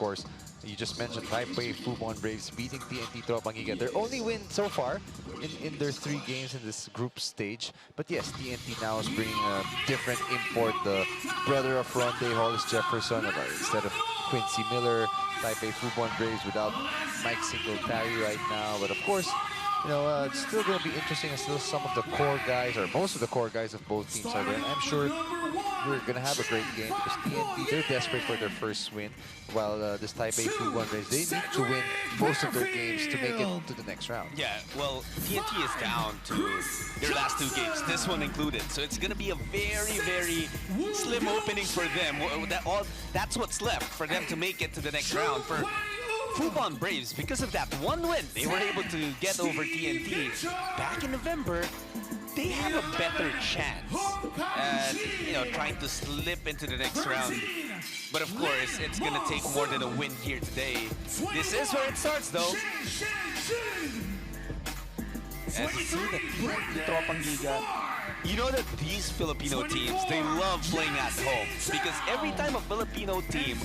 course, you just mentioned Taipei Fubon Braves beating TNT Tropang Giga. Their only win so far in their 3 games in this group stage. But yes, TNT now is bringing a different import. The brother of Ronde Hollis Jefferson, instead of Quincy Miller. Taipei Fubon Braves without 𝔍𝔞𝔪𝔢𝔰 right now. But of course, you know, it's still going to be interesting, and still some of the core guys, or most of the core guys of both teams are there. And I'm sure we're going to have a great game because TNT, they're desperate for their first win, while this Taipei Fubon Braves, they need to win most of their games to make it to the next round. Yeah, well, TNT is down to their last 2 games, this one included. So it's going to be a very, very slim opening for them. That's what's left for them to make it to the next round. For Fubon Braves, because of that one win, they were able to get over TNT back in November. They have a better chance at, you know, trying to slip into the next round. But of course, it's going to take more than a win here today. This is where it starts, though. As you see the TNT Tropang Giga, you know that these Filipino teams, they love playing at home because every time a Filipino team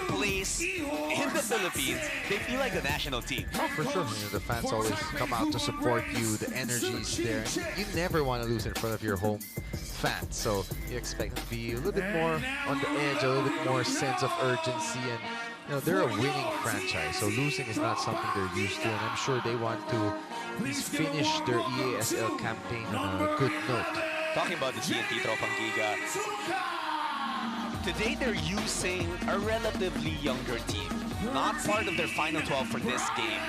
plays in the Philippines, they feel like a national team. Oh, for sure. You know, the fans always come out to support you. The energy's there. You never want to lose in front of your home fans, so you expect them to be a little bit more on the edge, a little bit more sense of urgency, and you know, they're a winning franchise, so losing is not something they're used to, and I'm sure they want to at least finish their EASL campaign on a good note. Talking about the TNT Tropang Giga, today they're using a relatively younger team. Not part of their final 12 for this game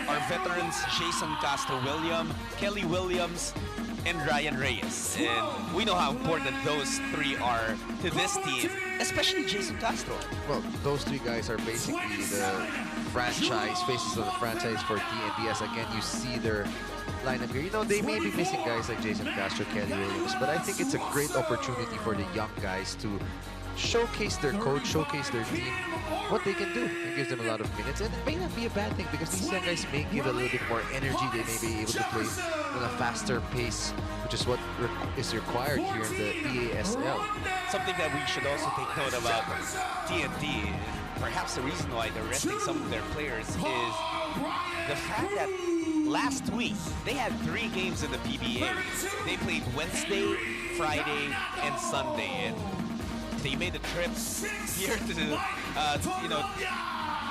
are veterans Jason Castro-William, Kelly Williams, and Ryan Reyes. And we know how important those 3 are to this team, especially Jason Castro. Well, those 3 guys are basically the franchise, faces of the franchise for TNT. As again, you see their lineup here. You know, they may be missing guys like Jason Castro, Kelly Williams, but I think it's a great opportunity for the young guys to showcase their coach, showcase their team, what they can do. It gives them a lot of minutes, and it may not be a bad thing because these young guys may give a little bit more energy. They may be able to play at a faster pace, which is what is required here in the EASL. Something that we should also take note about TNT, perhaps the reason why they're resting some of their players, is the fact that last week they had 3 games in the PBA. They played Wednesday, Friday, and Sunday, and they made the trip here to, you know,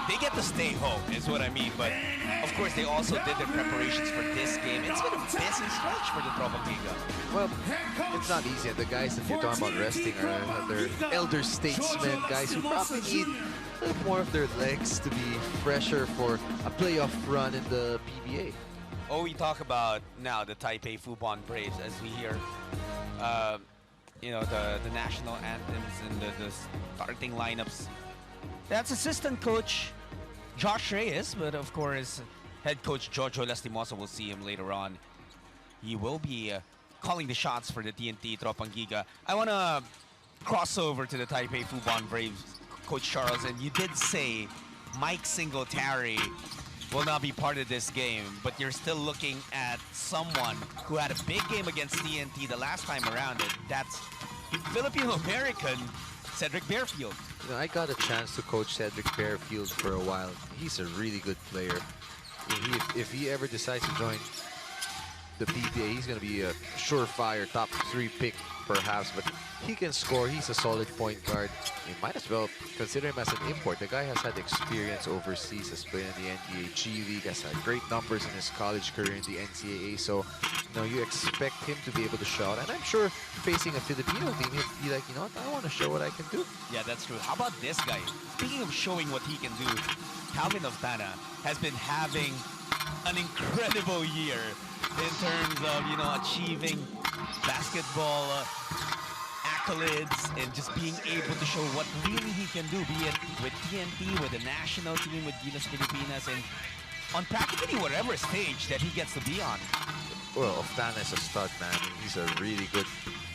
they get to stay home, is what I mean. But of course, they also did their preparations for this game. It's been a busy stretch for the Tropang Giga. Well, it's not easy. The guys that you're talking about resting are their elder statesmen, guys who probably need a little more of their legs to be fresher for a playoff run in the PBA. Oh, we talk about now the Taipei Fubon Braves as we hear, you know, the national anthems and the starting lineups. That's assistant coach Josh Reyes, but of course, head coach 𝔍𝔞𝔪𝔢 𝔑𝔞𝔦𝔰 will see him later on. He will be calling the shots for the TNT Tropang Giga. I want to cross over to the Taipei Fubon Braves, Coach Charles, and you did say 𝔍𝔞𝔪𝔢𝔰 will not be part of this game, but you're still looking at someone who had a big game against TNT the last time around, and that's Filipino-American Cedric Bearfield. You know, I got a chance to coach Cedric Bearfield for a while. He's a really good player. If he ever decides to join the PBA, he's going to be a surefire top 3 pick, perhaps, but he can score. He's a solid point guard. You might as well consider him as an import. The guy has had experience overseas, has played in the NBA G League, has had great numbers in his college career in the NCAA. So, you know, you expect him to be able to shout. And I'm sure facing a Filipino team, he'll be like, you know what, I want to show what I can do. Yeah, that's true. How about this guy? Speaking of showing what he can do, Calvin Oftana has been having an incredible year in terms of, you know, achieving basketball accolades and just being able to show what really he can do, be it with TNT, with the national team, with Gilas Pilipinas, and on practically whatever stage that he gets to be on. Well, Oftana is a stud, man. He's a really good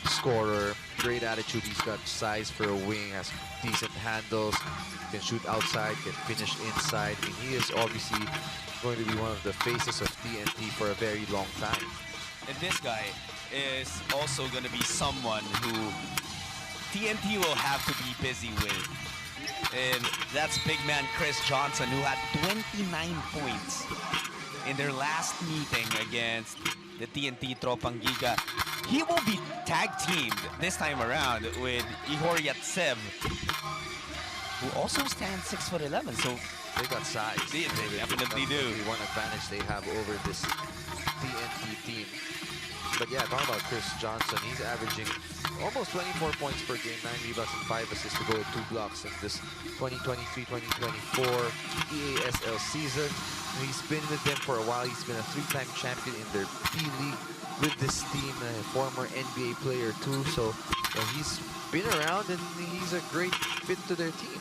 scorer, great attitude. He's got size for a wing, has decent handles, can shoot outside, can finish inside. I mean, he is obviously going to be one of the faces of TNT for a very long time. And this guy is also going to be someone who TNT will have to be busy with. And that's big man Chris Johnson, who had 29 points in their last meeting against the TNT Tropang Giga. He will be tag teamed this time around with 𝔐𝔠𝔤𝔤𝔤𝔤, who also stands 6'11". So They got size. they definitely do. One advantage they have over this TNT team. But yeah, talking about Chris Johnson, he's averaging almost 24 points per game, 9 rebounds and 5 assists to go with 2 blocks in this 2023-2024 EASL season. He's been with them for a while. He's been a 3-time champion in their P-League with this team, a former NBA player too. So yeah, he's been around and he's a great fit to their team.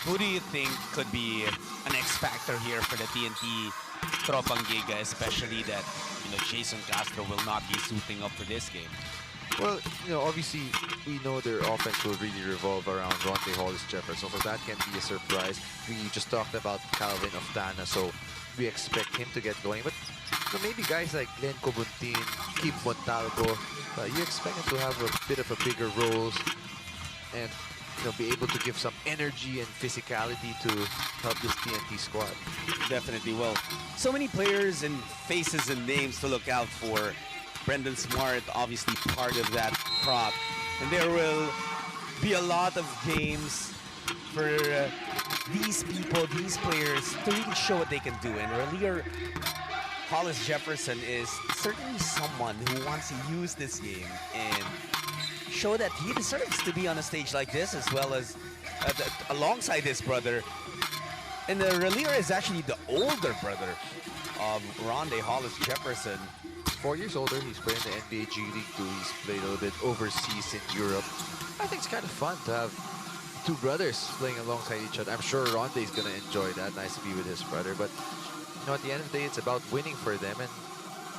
Who do you think could be an X factor here for the TNT Tropang Giga, especially that Jason Castro will not be suiting up for this game? Well, obviously we know their offense will really revolve around Ronde Jefferson, so that can be a surprise. We just talked about Calvin Oftana, so we expect him to get going. But maybe guys like 𝔬𝔞𝔪𝔢𝔰, Keith Montalvo, you expect him to have a bit of a bigger roles and be able to give some energy and physicality to help this TNT squad. Definitely. Well, so many players and faces and names to look out for. Brendan Smart, obviously part of that crop. And there will be a lot of games for these people, these players, to really show what they can do. And earlier, Hollis Jefferson is certainly someone who wants to use this game and show that he deserves to be on a stage like this, as well as alongside his brother. And Relier is actually the older brother of Ronde Hollis Jefferson. 4 years older. He's playing in the NBA G League too. He's played a little bit overseas in Europe. I think it's kind of fun to have two brothers playing alongside each other. I'm sure Ronde is going to enjoy that. Nice to be with his brother. But at the end of the day, it's about winning for them, and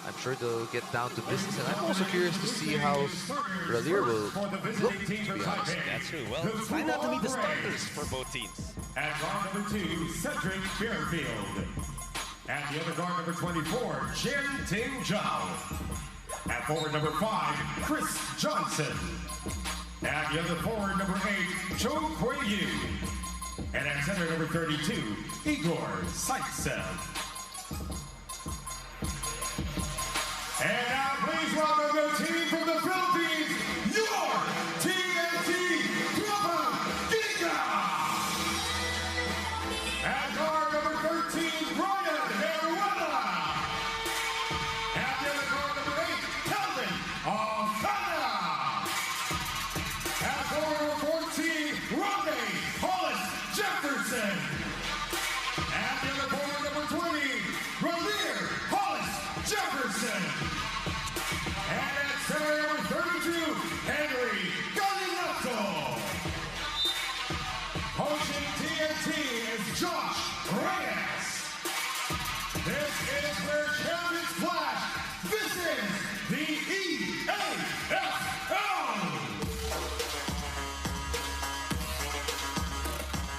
I'm sure they'll get down to business. And I'm also curious to see how Relier will look, to be honest. That's true. Well, find out to meet the starters for both teams. At guard number 2, Cedric Fairfield. At the other guard, number 24, 𝔐𝔞𝔪𝔢𝔰. At forward, number 5, Chris Johnson. At the other forward, number 8, 𝔐𝔠𝔫𝔫𝔤𝔫. And at center, number 32, 𝔐𝔠𝔫𝔤𝔫𝔤𝔫. And now, please welcome the team from the Philippines, your TNT Tropang Giga. At guard number 13, Brian Heruela. At the other guard number 8, Calvin Oftana. At forward number 14, Ronde Hollis Jefferson. At the other forward number 20, Relier Hollis Jefferson. And at center number 32, Henry Galinato. Hosting TNT is Josh Reyes. This is where champions flash. This is the EASL.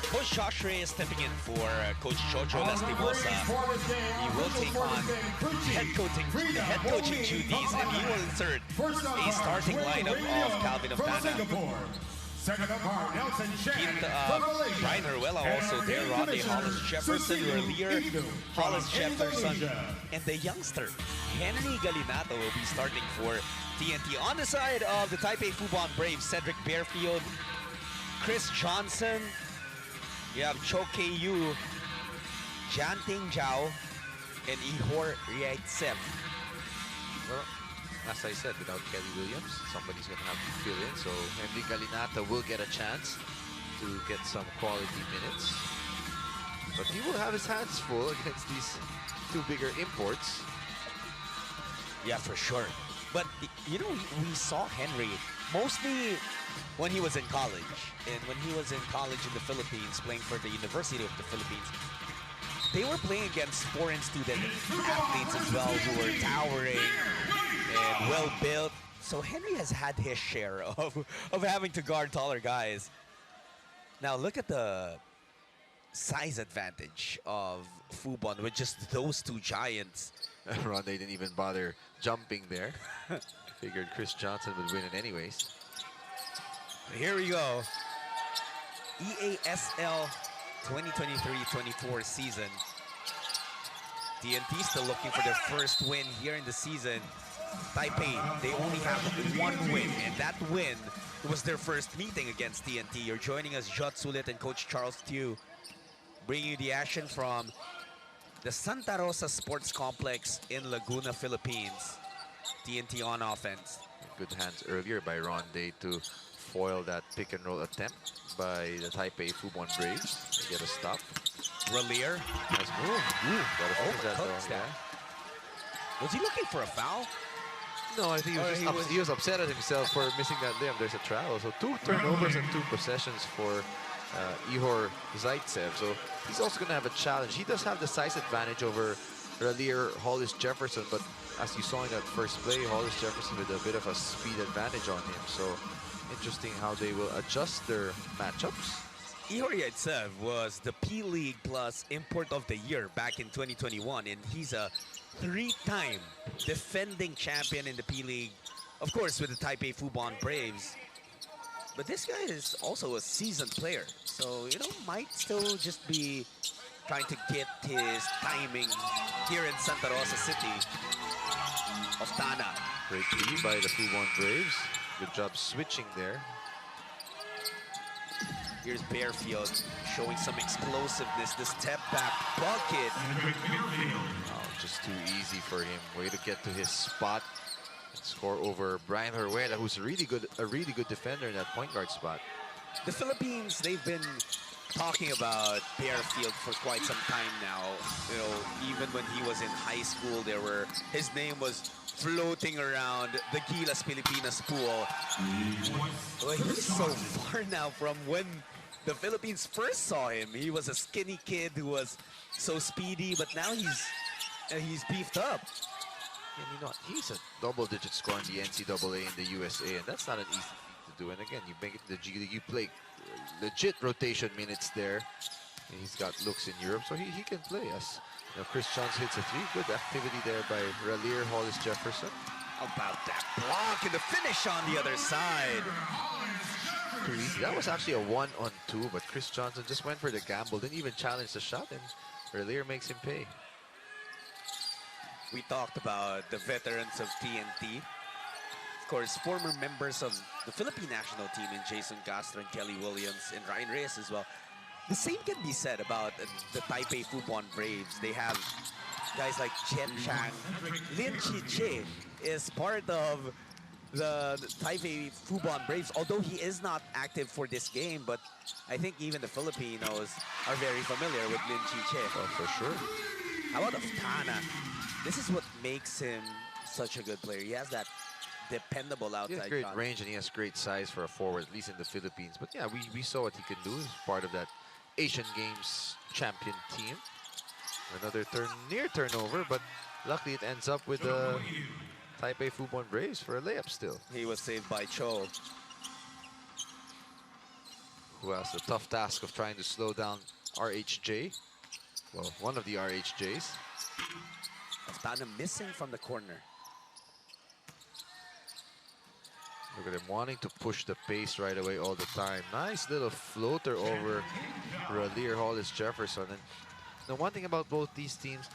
Coach Josh Reyes stepping in for Coach Jojo Lastimosa. He will take on head coaching duties, and he will insert a starting lineup of Calvin Oftana. Second up are Nelson Shan Brian Heruela also there, Ronde Hollis Jefferson, Relier Hollis Jefferson, and the youngster Henry Galinato will be starting for TNT. On the side of the Taipei Fubon Braves, Cedric Fairfield, Chris Johnson, you have 𝔐𝔠𝔫𝔫𝔤𝔫𝔤𝔫, 𝔐𝔞𝔪𝔢, and 𝔐𝔠𝔫𝔤𝔤𝔫𝔤. Well, as I said, without Kelly Williams, somebody's going to have to fill in. So Henry Galinato will get a chance to get some quality minutes. But he will have his hands full against these two bigger imports. Yeah, for sure. But, we saw Henry mostly when he was in college. And when he was in college in the Philippines, playing for the University of the Philippines, they were playing against foreign student athletes as well, who were towering and well-built. So Henry has had his share of having to guard taller guys. Now look at the size advantage of Fubon with just those two giants. Ronde didn't even bother jumping there. Figured Chris Johnson would win it anyways. Here we go. EASL 2023-24 season. TNT still looking for their first win here in the season. Taipei, they only have one win, and that win was their first meeting against TNT. You're joining us, 𝔤𝔞𝔪𝔢𝔰 and Coach Charles Tew, bringing you the action from the Santa Rosa Sports Complex in Laguna, Philippines. TNT on offense. Good hands earlier by Ronde to foil that pick and roll attempt by the Taipei Fubon Braves. They get a stop. Ralier. Nice move. Gotta finish that though. That. Was he looking for a foul? No, I think he was upset at himself for missing that layup. There's a travel. So 2 turnovers and 2 possessions for 𝔬𝔤𝔢𝔰. So he's also going to have a challenge. He does have the size advantage over Ralier 𝔬𝔤𝔳𝔰, but as you saw in that first play, 𝔬𝔤𝔳𝔰 with a bit of a speed advantage on him. So interesting how they will adjust their matchups. 𝔬𝔤𝔳𝔰 was the P-League Plus Import of the Year back in 2021, and he's a 3-time defending champion in the P-League, of course, with the Taipei Fubon Braves. But this guy is also a seasoned player, so, you know, might still just be trying to get his timing here in Santa Rosa City. Oftana. Great lead by the Fubon Braves. Good job switching there. Here's Bearfield showing some explosiveness. The step back bucket. Oh, just too easy for him. Way to get to his spot and score over Brian Herrera, who's a really good defender in that point guard spot. The Philippines, they've been talking about Bearfield for quite some time now. You know, even when he was in high school, his name was floating around the Gilas Pilipinas pool. Well, he's so far now from when the Philippines first saw him. He was a skinny kid who was so speedy, but now he's beefed up. And you know, he's a double-digit scorer in the NCAA in the USA, and that's not an easy feat to do. And again, you make it to the Giga, you play legit rotation minutes there. And he's got looks in Europe, so he can play. As you know, Chris Johnson hits a 3. Good activity there by Ralier 𝔬𝔤𝔳𝔰. How about that block and the finish on the other side? Too easy. That was actually a 1-on-2, but Chris Johnson just went for the gamble, didn't even challenge the shot, and Ralier makes him pay. We talked about the veterans of TNT. Of course, former members of the Philippine national team in Jason Castro and Kelly Williams and Ryan Reyes as well. The same can be said about the Taipei Fubon Braves. They have guys like Chen Chang. Lin Chi-che is part of the Taipei Fubon Braves, although he is not active for this game, but I think even the Filipinos are very familiar with Lin Chi-che. Oh, for sure. How about Oftana? This is what makes him such a good player. He has that dependable outside He has great shot. range and he has great size for a forward, at least in the Philippines. But yeah, we saw what he can do. He's part of that Asian Games champion team. Another near turnover, but luckily it ends up with the Taipei Fubon Braves for a layup still. He was saved by Cho. Who has the tough task of trying to slow down RHJ. Well, one of the RHJs. Oftana missing from the corner. Look at him wanting to push the pace right away all the time. Nice little floater over Ralier 𝔬𝔤𝔳𝔰. And the one thing about both these teams,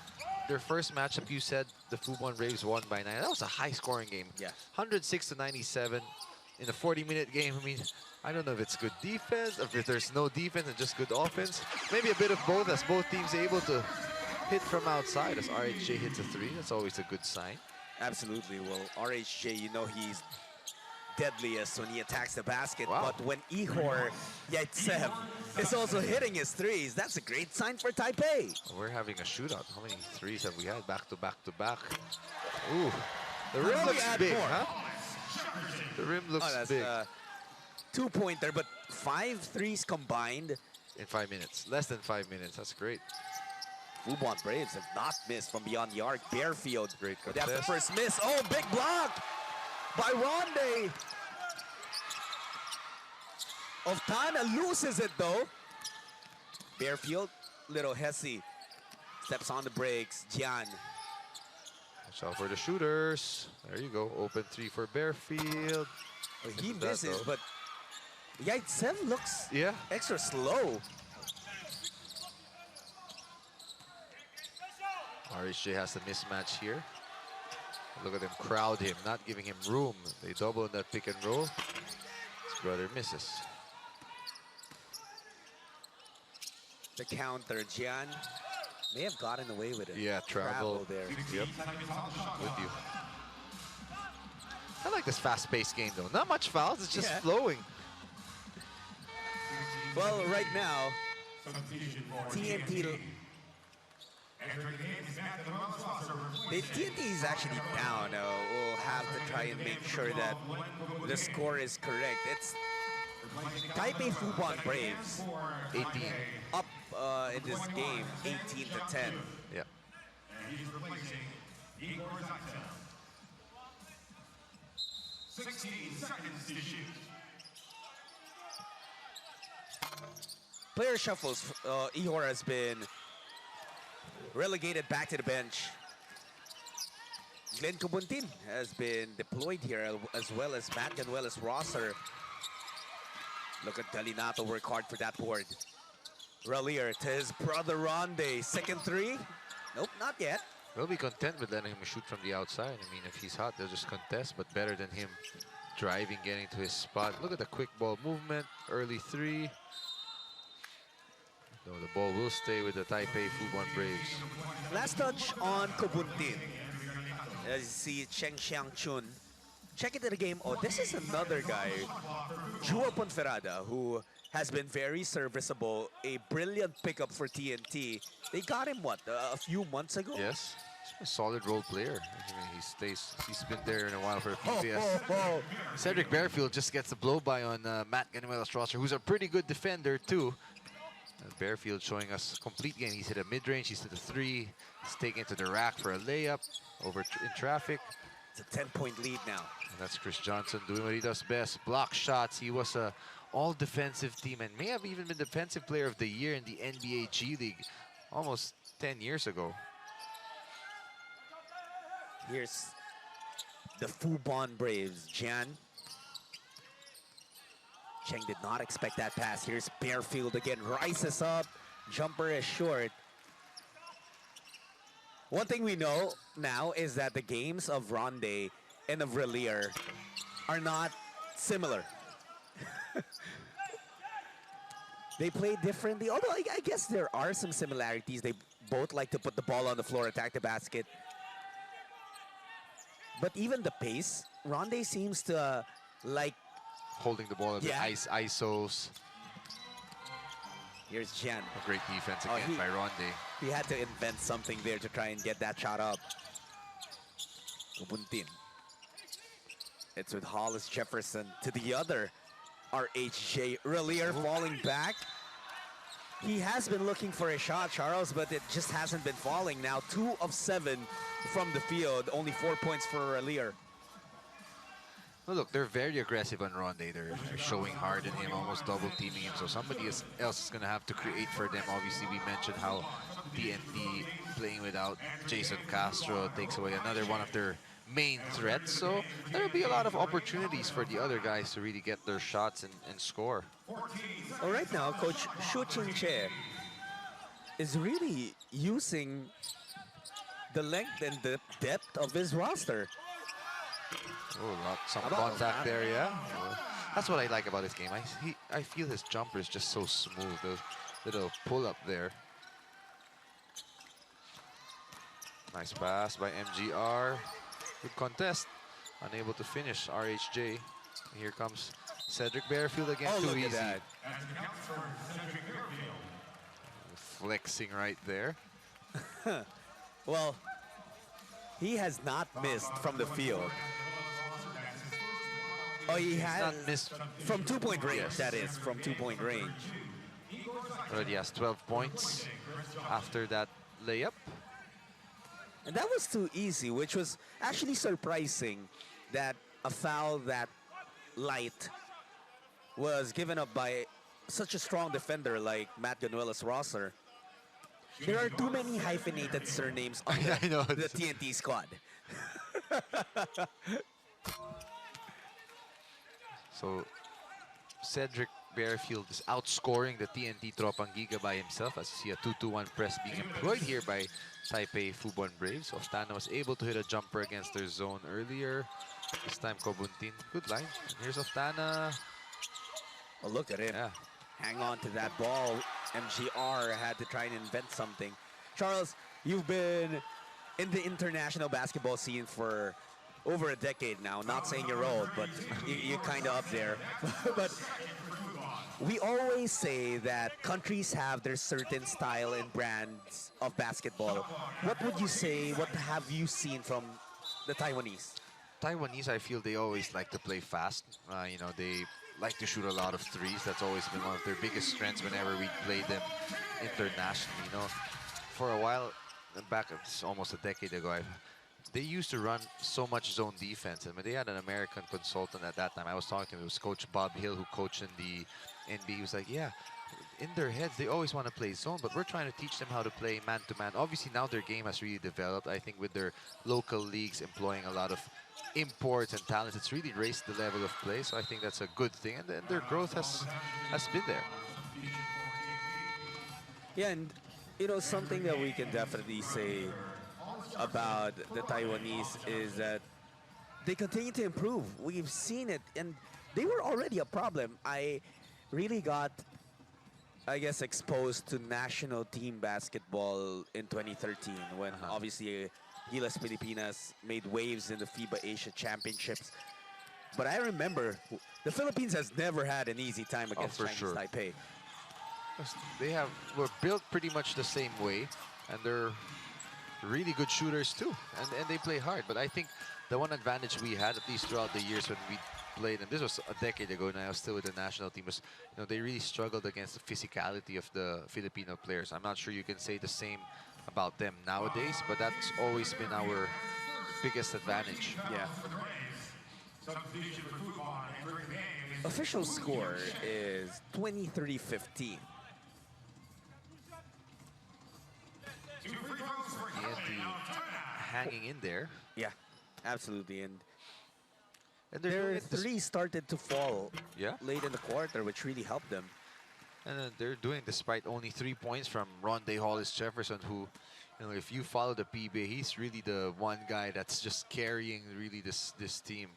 their first matchup, you said the Fubon Braves won by 9. That was a high-scoring game. Yeah. 106-97 in a 40-minute game. I mean, I don't know if it's good defense, or if there's no defense and just good offense. Maybe a bit of both, as both teams able to hit from outside. As RHJ hits a 3, that's always a good sign. Absolutely. Well, RHJ, you know he's deadliest when he attacks the basket. Wow. But when 𝔬𝔤𝔳𝔰𝔬𝔬𝔬 is also hitting his threes, that's a great sign for Taipei. We're having a shootout. How many threes have we had back to back to back? Ooh, the rim looks big, huh? The rim looks big. 2-pointer, but 5 threes combined. In 5 minutes, less than 5 minutes. That's great. Fubon Braves have not missed from beyond the arc. Bearfield, Great that's the contest. first miss. Oh, big block by Ronde. Oftana loses it though. Bearfield, little Hesse steps on the brakes. Gian. Watch out for the shooters. There you go. Open 3 for Bearfield. He Misses that, misses, though. but Zaitsev looks Yeah. extra slow. RHJ has the mismatch here. Look at them crowd him, not giving him room. They double in that pick and roll. His brother misses. The counter, Gian may have gotten away with it. Yeah, travel there. Yep, with you. I like this fast-paced game though. Not much fouls, it's just flowing. Well, right now, TNT. TNT is actually down. We'll have to try and make sure that the score is correct. It's Taipei Fubon Braves 18. up in this game, 18-10. Yeah. And he's replacing 𝔍𝔞𝔪𝔢𝔰. 16 seconds to shoot. Player shuffles. Ihor has been relegated back to the bench. 𝔬𝔞𝔪𝔢𝔰 has been deployed here, as well as 𝔬𝔬𝔦𝔱𝔢𝔬𝔦. Look at Delinato work hard for that board. Ralier to his brother Ronde. Second three. Nope, not yet. They'll be content with letting him shoot from the outside. I mean, if he's hot, they'll just contest, but better than him driving, getting to his spot. Look at the quick ball movement, early three. No, the ball will stay with the Taipei Fubon Braves. Last touch on 𝔬𝔞𝔪𝔢𝔰. As you see, Cheng Xiangchun. Check into the game. Oh, this is another guy, Jewel Ponferrada, who has been very serviceable. A brilliant pickup for TNT. They got him, what, a few months ago? Yes, he's a solid role player. I mean, he's been there in a while for PBS. Cedric Bearfield just gets the blow-by on 𝔬𝔬𝔦𝔱𝔢𝔰 roster, who's a pretty good defender, too. And Bearfield showing us complete game. He's hit a mid-range, he's hit a three. He's taken to the rack for a layup over in traffic. It's a 10-point lead now. And that's Chris Johnson doing what he does best. Block shots. He was a all-defensive team and may have even been Defensive Player of the Year in the NBA G League almost 10 years ago. Here's the Fubon Braves. Gian. Cheng did not expect that pass. Here's Bearfield again. Rises up. Jumper is short. One thing we know now is that the games of Ronde and of Ralier are not similar. They play differently, although I guess there are some similarities. They both like to put the ball on the floor, attack the basket. But even the pace, Ronde seems to like holding the ball at the ISOs. Here's Gian. A great defense again by Ronde. He had to invent something there to try and get that shot up. 𝔬𝔞𝔪𝔢𝔰. It's with Hollis Jefferson to the other RHJ. Ralier falling back. He has been looking for a shot, Charles, but it just hasn't been falling. Now 2 of 7 from the field. Only 4 points for Ralier. Well, look, they're very aggressive on Ronde. They're showing hard in him, almost double teaming him. So somebody else is going to have to create for them. Obviously, we mentioned how TNT playing without Jason Castro takes away another one of their main threats. So there will be a lot of opportunities for the other guys to really get their shots and score. Well, right now, Coach Shu Ching-che is really using the length and the depth of his roster. Oh, some contact there, yeah. Well, that's what I like about this game. I feel his jumper is just so smooth. The little pull-up there. Nice pass by MGR. Good contest. Unable to finish RHJ. Here comes Cedric Bearfield again. Too easy. That. Flexing right there. Well, he has not missed from the field. Oh, he has not missed from 2-point range. Yes. That is from 2-point range. Already has 12 points after that layup. And that was too easy, which was actually surprising that a foul that light was given up by such a strong defender like 𝔬𝔬𝔦𝔱𝔢𝔰. There are too many hyphenated surnames on the TNT squad. So Cedric Bearfield is outscoring the TNT Tropang Giga by himself, as you see a 2-2-1 press being employed here by Taipei Fubon Braves. 𝔬𝔤𝔬 was able to hit a jumper against their zone earlier. This time 𝔬𝔞𝔪𝔢, good line. And here's 𝔬𝔬. Oh, look at him. Yeah. Hang on to that ball. MGR had to try and invent something. Charles, you've been in the international basketball scene for over a decade now. Not saying you're old, but you're kind of up there. But we always say that countries have their certain style and brands of basketball. What would you say, what have you seen from the Taiwanese? Taiwanese, I feel they always like to play fast. You know, they like to shoot a lot of threes. That's always been one of their biggest strengths whenever we play them internationally. You know, for a while back, it's almost a decade ago, they used to run so much zone defense. And when they had an American consultant at that time, I was talking to him, it was Coach Bob Hill, who coached in the NBA. He was like, yeah, in their heads, they always want to play zone, but we're trying to teach them how to play man-to-man. Obviously, now their game has really developed. I think with their local leagues employing a lot of imports and talents, it's really raised the level of play. So I think that's a good thing. And their growth has been there. Yeah, and you know, something that we can definitely say about the Taiwanese is that they continue to improve. We've seen it, and they were already a problem. I really got, I guess, exposed to national team basketball in 2013 when obviously Gilas Pilipinas made waves in the FIBA Asia Championships. But I remember the Philippines has never had an easy time against for Chinese sure. Taipei. Were built pretty much the same way, and they're really good shooters too, and they play hard. But I think the one advantage we had, at least throughout the years when we played, and this was a decade ago, and I was still with the national team, was, you know, they really struggled against the physicality of the Filipino players. I'm not sure you can say the same about them nowadays, but that's always been our biggest advantage. Yeah. Official score is 23-15. TNT hanging in there. Yeah, absolutely. And And their doing it three started to fall Yeah. late in the quarter, which really helped them. And they're doing despite only 3 points from Rondae Hollis-Jefferson, who, you know, if you follow the PBA, he's really the one guy that's just carrying really this team.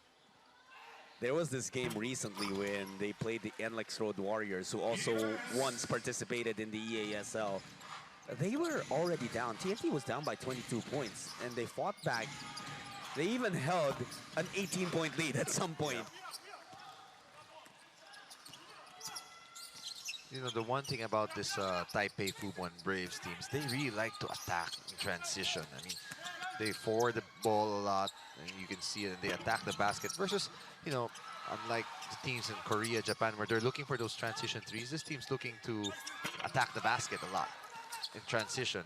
There was this game recently when they played the NLEX Road Warriors, who also once participated in the EASL. They were already down. TNT was down by 22 points, and they fought back. They even held an 18-point lead at some point. You know, the one thing about this Taipei Fubon Braves teams, they really like to attack in transition. I mean, they forward the ball a lot, and you can see it, and they attack the basket. Versus, you know, unlike the teams in Korea, Japan, where they're looking for those transition threes, this team's looking to attack the basket a lot in transition.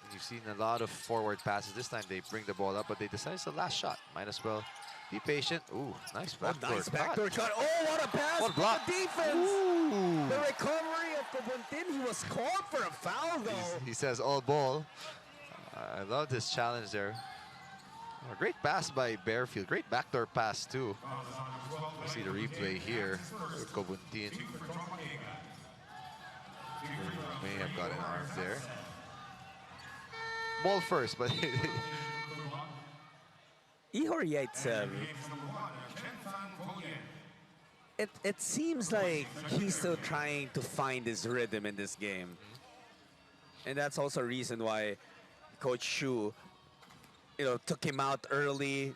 And you've seen a lot of forward passes. This time they bring the ball up, but they decide it's the last shot. Might as well be patient. Ooh, nice backdoor. Nice backdoor cut. Oh, what a pass! What a block. The defense! Ooh. The recovery of 𝔬𝔞𝔪𝔢. He was called for a foul, though. He says all ball. I love this challenge there. Oh, great pass by Bearfield. Great backdoor pass, too. You see the replay here. 𝔬𝔞𝔪𝔢. May have got an arm there. Ball first, but 𝔐𝔬𝔤𝔢𝔰. It seems like he's still trying to find his rhythm in this game. And that's also a reason why Coach Shu, you know, took him out early,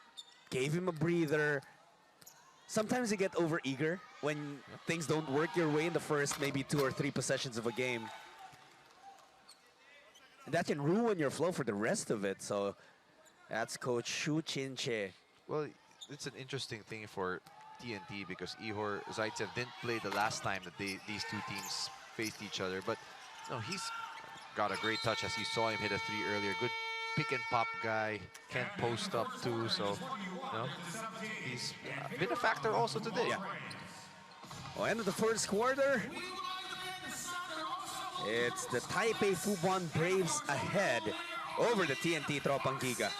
gave him a breather. Sometimes you get overeager when things don't work your way in the first maybe 2 or 3 possessions of a game. And that can ruin your flow for the rest of it. So that's Coach Shu Chin-che. well, it's an interesting thing for TNT because 𝔐𝔤𝔤𝔰 didn't play the last time that these two teams faced each other. But no, he's got a great touch, as you saw him hit a 3 earlier. Good pick and pop guy, can post up too. So, you know, he's been a factor also today. Yeah. Well, end of the first quarter. It's the Taipei Fubon Braves ahead over the TNT Tropang Giga.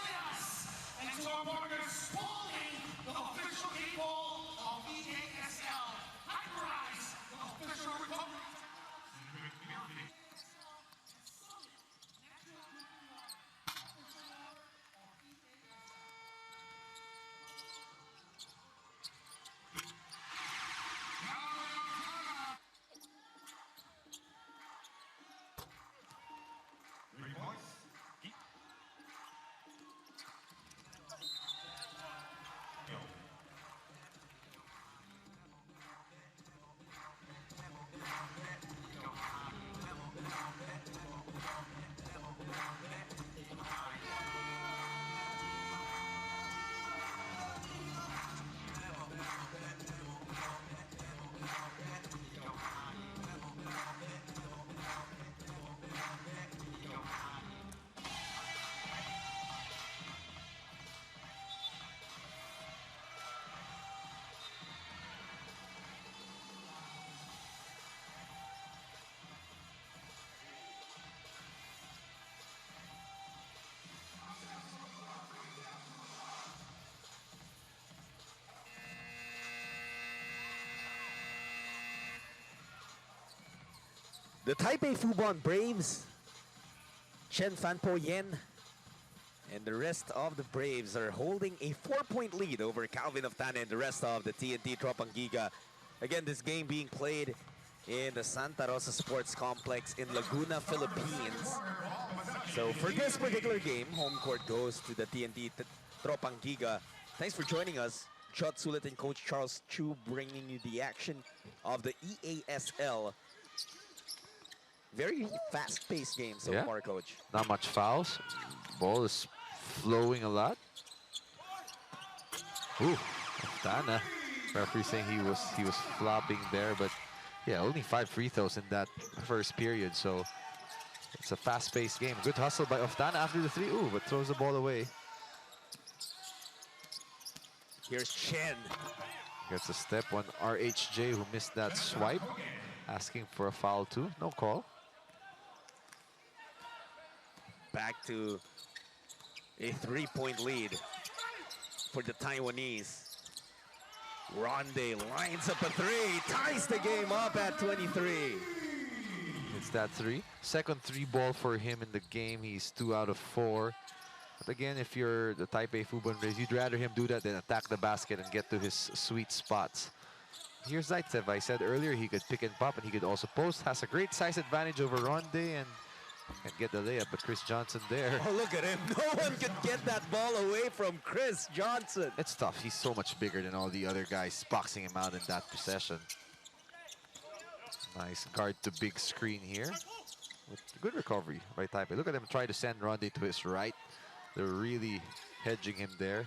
The Taipei Fubon Braves, Chen Fanpo Yen, and the rest of the Braves are holding a 4-point lead over Calvin of Tana and the rest of the TNT Tropang Giga. Again, this game being played in the Santa Rosa Sports Complex in Laguna, Philippines. So for this particular game, home court goes to the TNT Tropang Giga. Thanks for joining us. 𝔬𝔞𝔪𝔢𝔰 and Coach Charles Chu bringing you the action of the EASL. Very fast-paced game so far, Coach. Not much fouls. Ball is flowing a lot. Ooh, Tana. Referee saying he was flopping there, but yeah, only 5 free throws in that first period, so it's a fast-paced game. Good hustle by Oftana after the 3. Ooh, but throws the ball away. Here's Chen. Gets a step on RHJ, who missed that swipe. Asking for a foul too. No call. Back to a 3-point lead for the Taiwanese. Ronde lines up a 3, ties the game up at 23. It's that 3. Second 3 ball for him in the game. He's 2 out of 4. But again, if you're the Taipei Fubon Rays, you'd rather him do that than attack the basket and get to his sweet spots. Here's 𝔤𝔤𝔬𝔦𝔰. I said earlier he could pick and pop and he could also post. Has a great size advantage over Ronde and get the layup, but Chris Johnson there. Oh, look at him. No one could get that ball away from Chris Johnson. It's tough. He's so much bigger than all the other guys, boxing him out in that possession. Nice guard to big screen here. With good recovery by Taipei. Look at him try to send Ronde to his right. They're really hedging him there.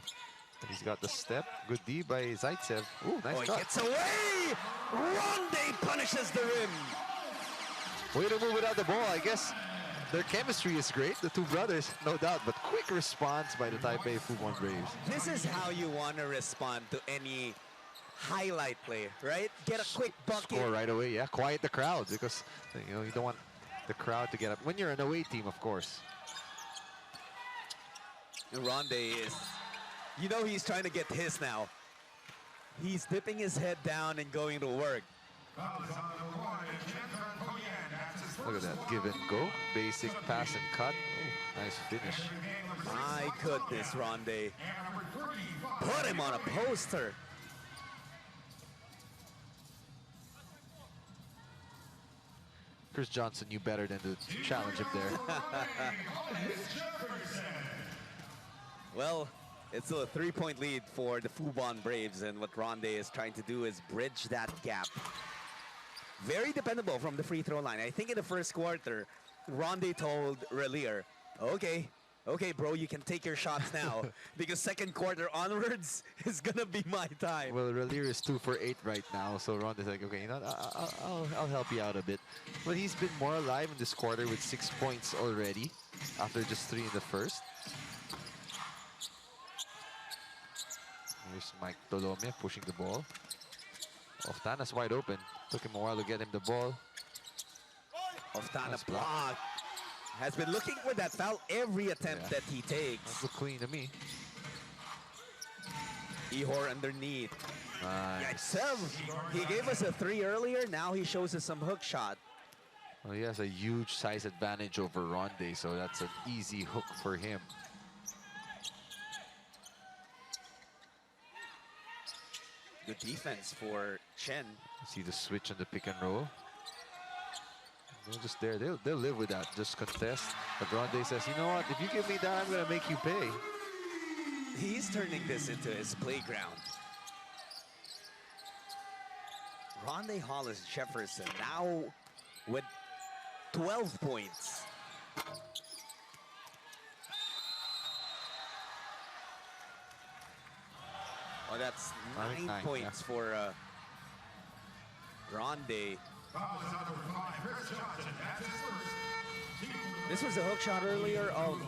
And he's got the step. Good D by 𝔤𝔤𝔬𝔦𝔰. Ooh, nice he cut. gets away! Ronde punishes the rim. Way to move without the ball. I guess their chemistry is great, the two brothers, no doubt. But quick response by the Taipei Fubon Braves. This is how you want to respond to any highlight play, right? Get a quick bucket. Score right away, yeah. Quiet the crowd because you don't want the crowd to get up. When you're an away team, of course. Ronde is, he's trying to get his now. He's dipping his head down and going to work. Look at that, give and go. Basic pass and cut. Ooh, nice finish. My goodness, Ronde. Put him on a poster. Chris Johnson knew better than to challenge him there. Well, it's still a 3-point lead for the Fubon Braves, and what Ronde is trying to do is bridge that gap. Very dependable from the free throw line. I think in the first quarter, Ronde told Relier, okay, bro, you can take your shots now because second quarter onwards is gonna be my time. Well, Relier is 2 for 8 right now, so Ronde's like, okay, I'll help you out a bit. But he's been more alive in this quarter with 6 points already after just 3 in the first. Here's Mike Tolome pushing the ball. Oftana's wide open. Took him a while to get him the ball. Oftana Nice block. Has been looking for that foul every attempt that he takes. Look clean to me. Ihor underneath. Nice. He gave us a 3 earlier. Now he shows us some hook shot. Well, he has a huge size advantage over Ronde, so that's an easy hook for him. Good defense for Chen. See the switch on the pick and roll. They're just there. They'll live with that. Just contest. But Ronde says, you know what? If you give me that, I'm going to make you pay. He's turning this into his playground. Ronde Hollis Jefferson now with 12 points. Oh, that's 9 points for Ronde. This was a hook shot earlier of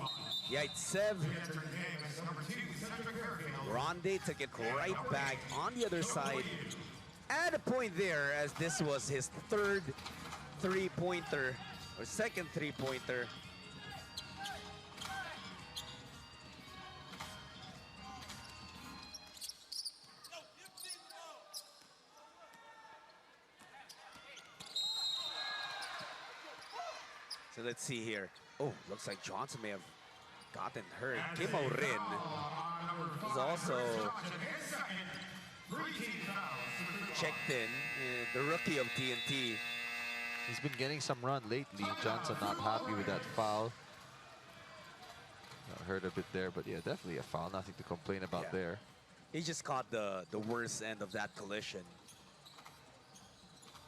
𝔤𝔤𝔬𝔦𝔰. Ronde took it right back on the other side. At a point there, as this was his third 3-pointer, or second 3-pointer. So let's see here. Oh, looks like Johnson may have gotten hurt. 𝔐𝔞𝔪𝔢 is also checked in, the rookie of TNT. He's been getting some run lately. Johnson not happy with that foul. Got hurt a bit there, but yeah, definitely a foul. Nothing to complain about there. He just caught the worst end of that collision.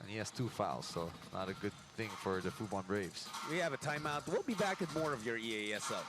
And he has 2 fouls, so not a good thing for the Fubon Braves. We have a timeout. We'll be back with more of your EASL.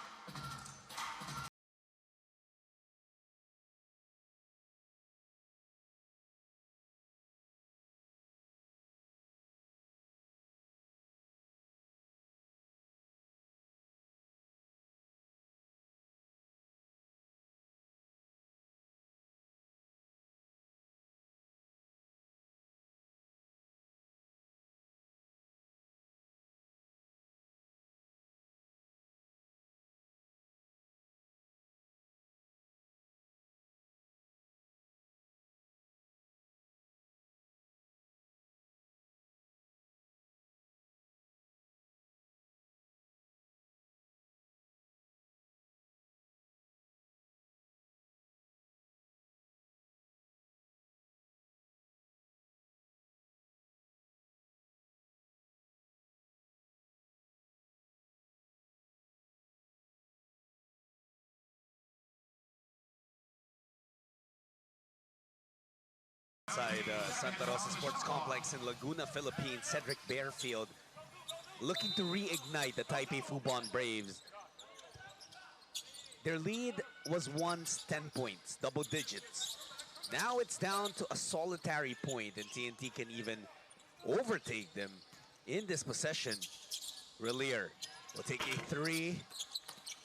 Inside Santa Rosa Sports Complex in Laguna, Philippines, Cedric Bearfield looking to reignite the Taipei Fubon Braves. Their lead was once 10 points, double digits. Now it's down to a solitary point, and TNT can even overtake them in this possession. Relier will take a 3.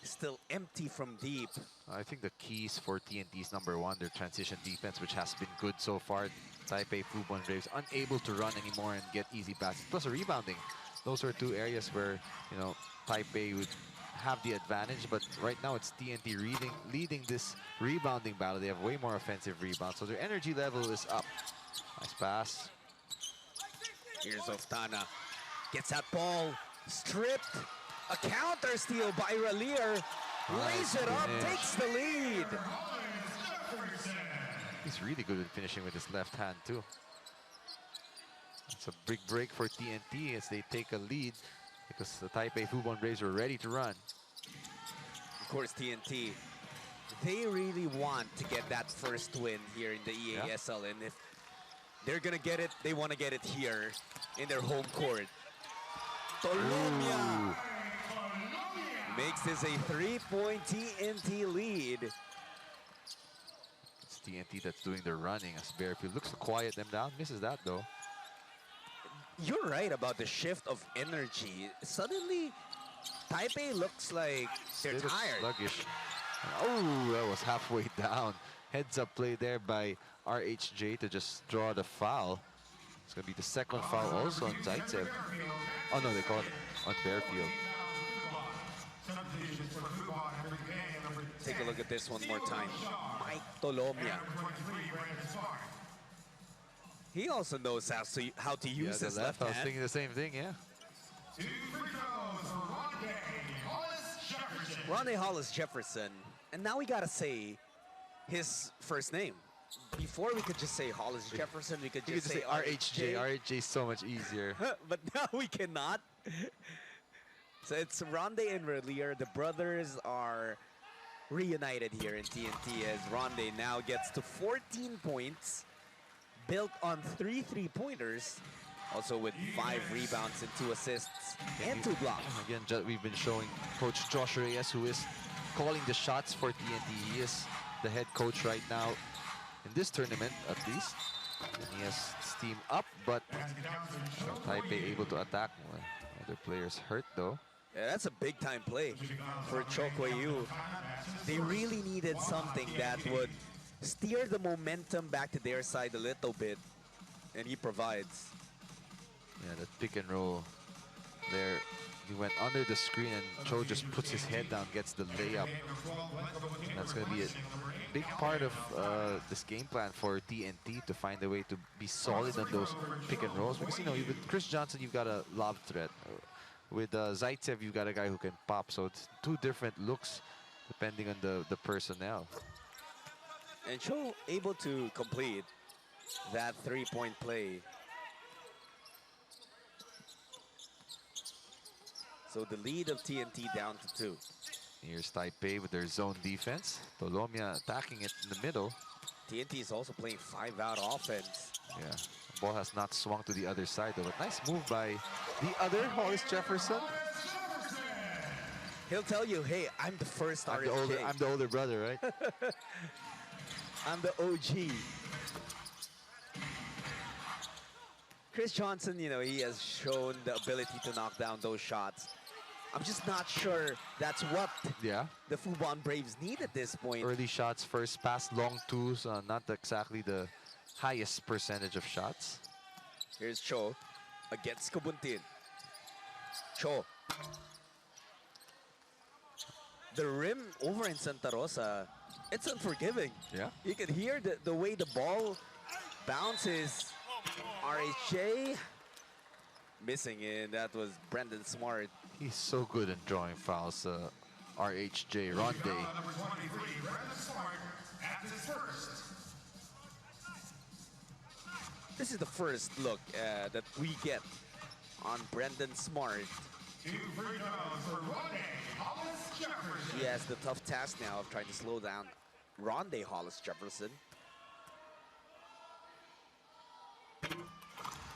Still empty from deep. I think the keys for TNT is number 1, their transition defense, which has been good so far. Taipei Fubon Braves unable to run anymore and get easy passes. Plus rebounding. Those are 2 areas where, you know, Taipei would have the advantage, but right now it's TNT leading this rebounding battle. They have way more offensive rebounds, so their energy level is up. Nice pass. Here's Oftana. Gets that ball stripped. A counter steal by Relier. Lays it up, takes the lead. He's really good at finishing with his left hand too. It's a big break for TNT as they take a lead because the Taipei Fubon Braves were ready to run. Of course, TNT, they really want to get that first win here in the EASL. And if they're gonna get it, they want to get it here in their home court. 𝔐𝔞𝔪𝔢 makes this a 3-point TNT lead. It's TNT that's doing the running as Bearfield looks to quiet them down. Misses that though. You're right about the shift of energy. Suddenly, Taipei looks like they're tired. Sluggish. Oh, that was halfway down. Heads up play there by RHJ to just draw the foul. It's going to be the second foul also on Zaitsev. Oh no, they call it on Bearfield. Take a look at this one more time. 𝔐𝔞𝔪�. He also knows how to use his left I was hand. thinking the same thing, yeah. Ronde Hollis Jefferson. And now we gotta say his first name. Before we could just say Hollis Jefferson, we could just say RHJ. RHJ is so much easier. But now we cannot. So it's Ronde and Relier. The brothers are reunited here in TNT as Ronde now gets to 14 points, built on 3 3-pointers, also with 5 rebounds and 2 assists and 2 blocks. Again, we've been showing Coach Josh Reyes, who is calling the shots for TNT. He is the head coach right now in this tournament, at least. And he has steam up, but Taipei able to attack. Other players hurt though. Yeah, that's a big-time play for 𝔐𝔞𝔪𝔢. They really needed something that would steer the momentum back to their side a little bit, and he provides. Yeah, that pick and roll there. He went under the screen and Cho just puts his head down, gets the layup. And that's going to be a big part of this game plan for TNT to find a way to be solid on those pick and rolls. Because, you know, with Chris Johnson, you've got a lob threat. With Zaitsev, you've got a guy who can pop. So it's two different looks depending on the personnel. And Cho able to complete that three-point play. So the lead of TNT down to 2. Here's Taipei with their zone defense. 𝔡𝔢𝔫 attacking it in the middle. TNT is also playing 5-out offense. Yeah, the ball has not swung to the other side though. But nice move by the other Hollis Jefferson. He'll tell you, hey, I'm the first RFJ. I'm the older brother, right? I'm the OG. Chris Johnson, you know, he has shown the ability to knock down those shots. I'm just not sure that's what the Fubon Braves need at this point. Early shots, first pass, long twos, not exactly the highest percentage of shots. Here's Cho against 𝔍𝔞𝔪𝔢𝔰. Cho. The rim over in Santa Rosa, it's unforgiving. Yeah. You can hear the way the ball bounces. RHJ missing in. That was Brendan Smart. He's so good in drawing fouls, RHJ, Ronde. This is the first look that we get on Brendan Smart. He has the tough task now of trying to slow down Ronde Hollis Jefferson.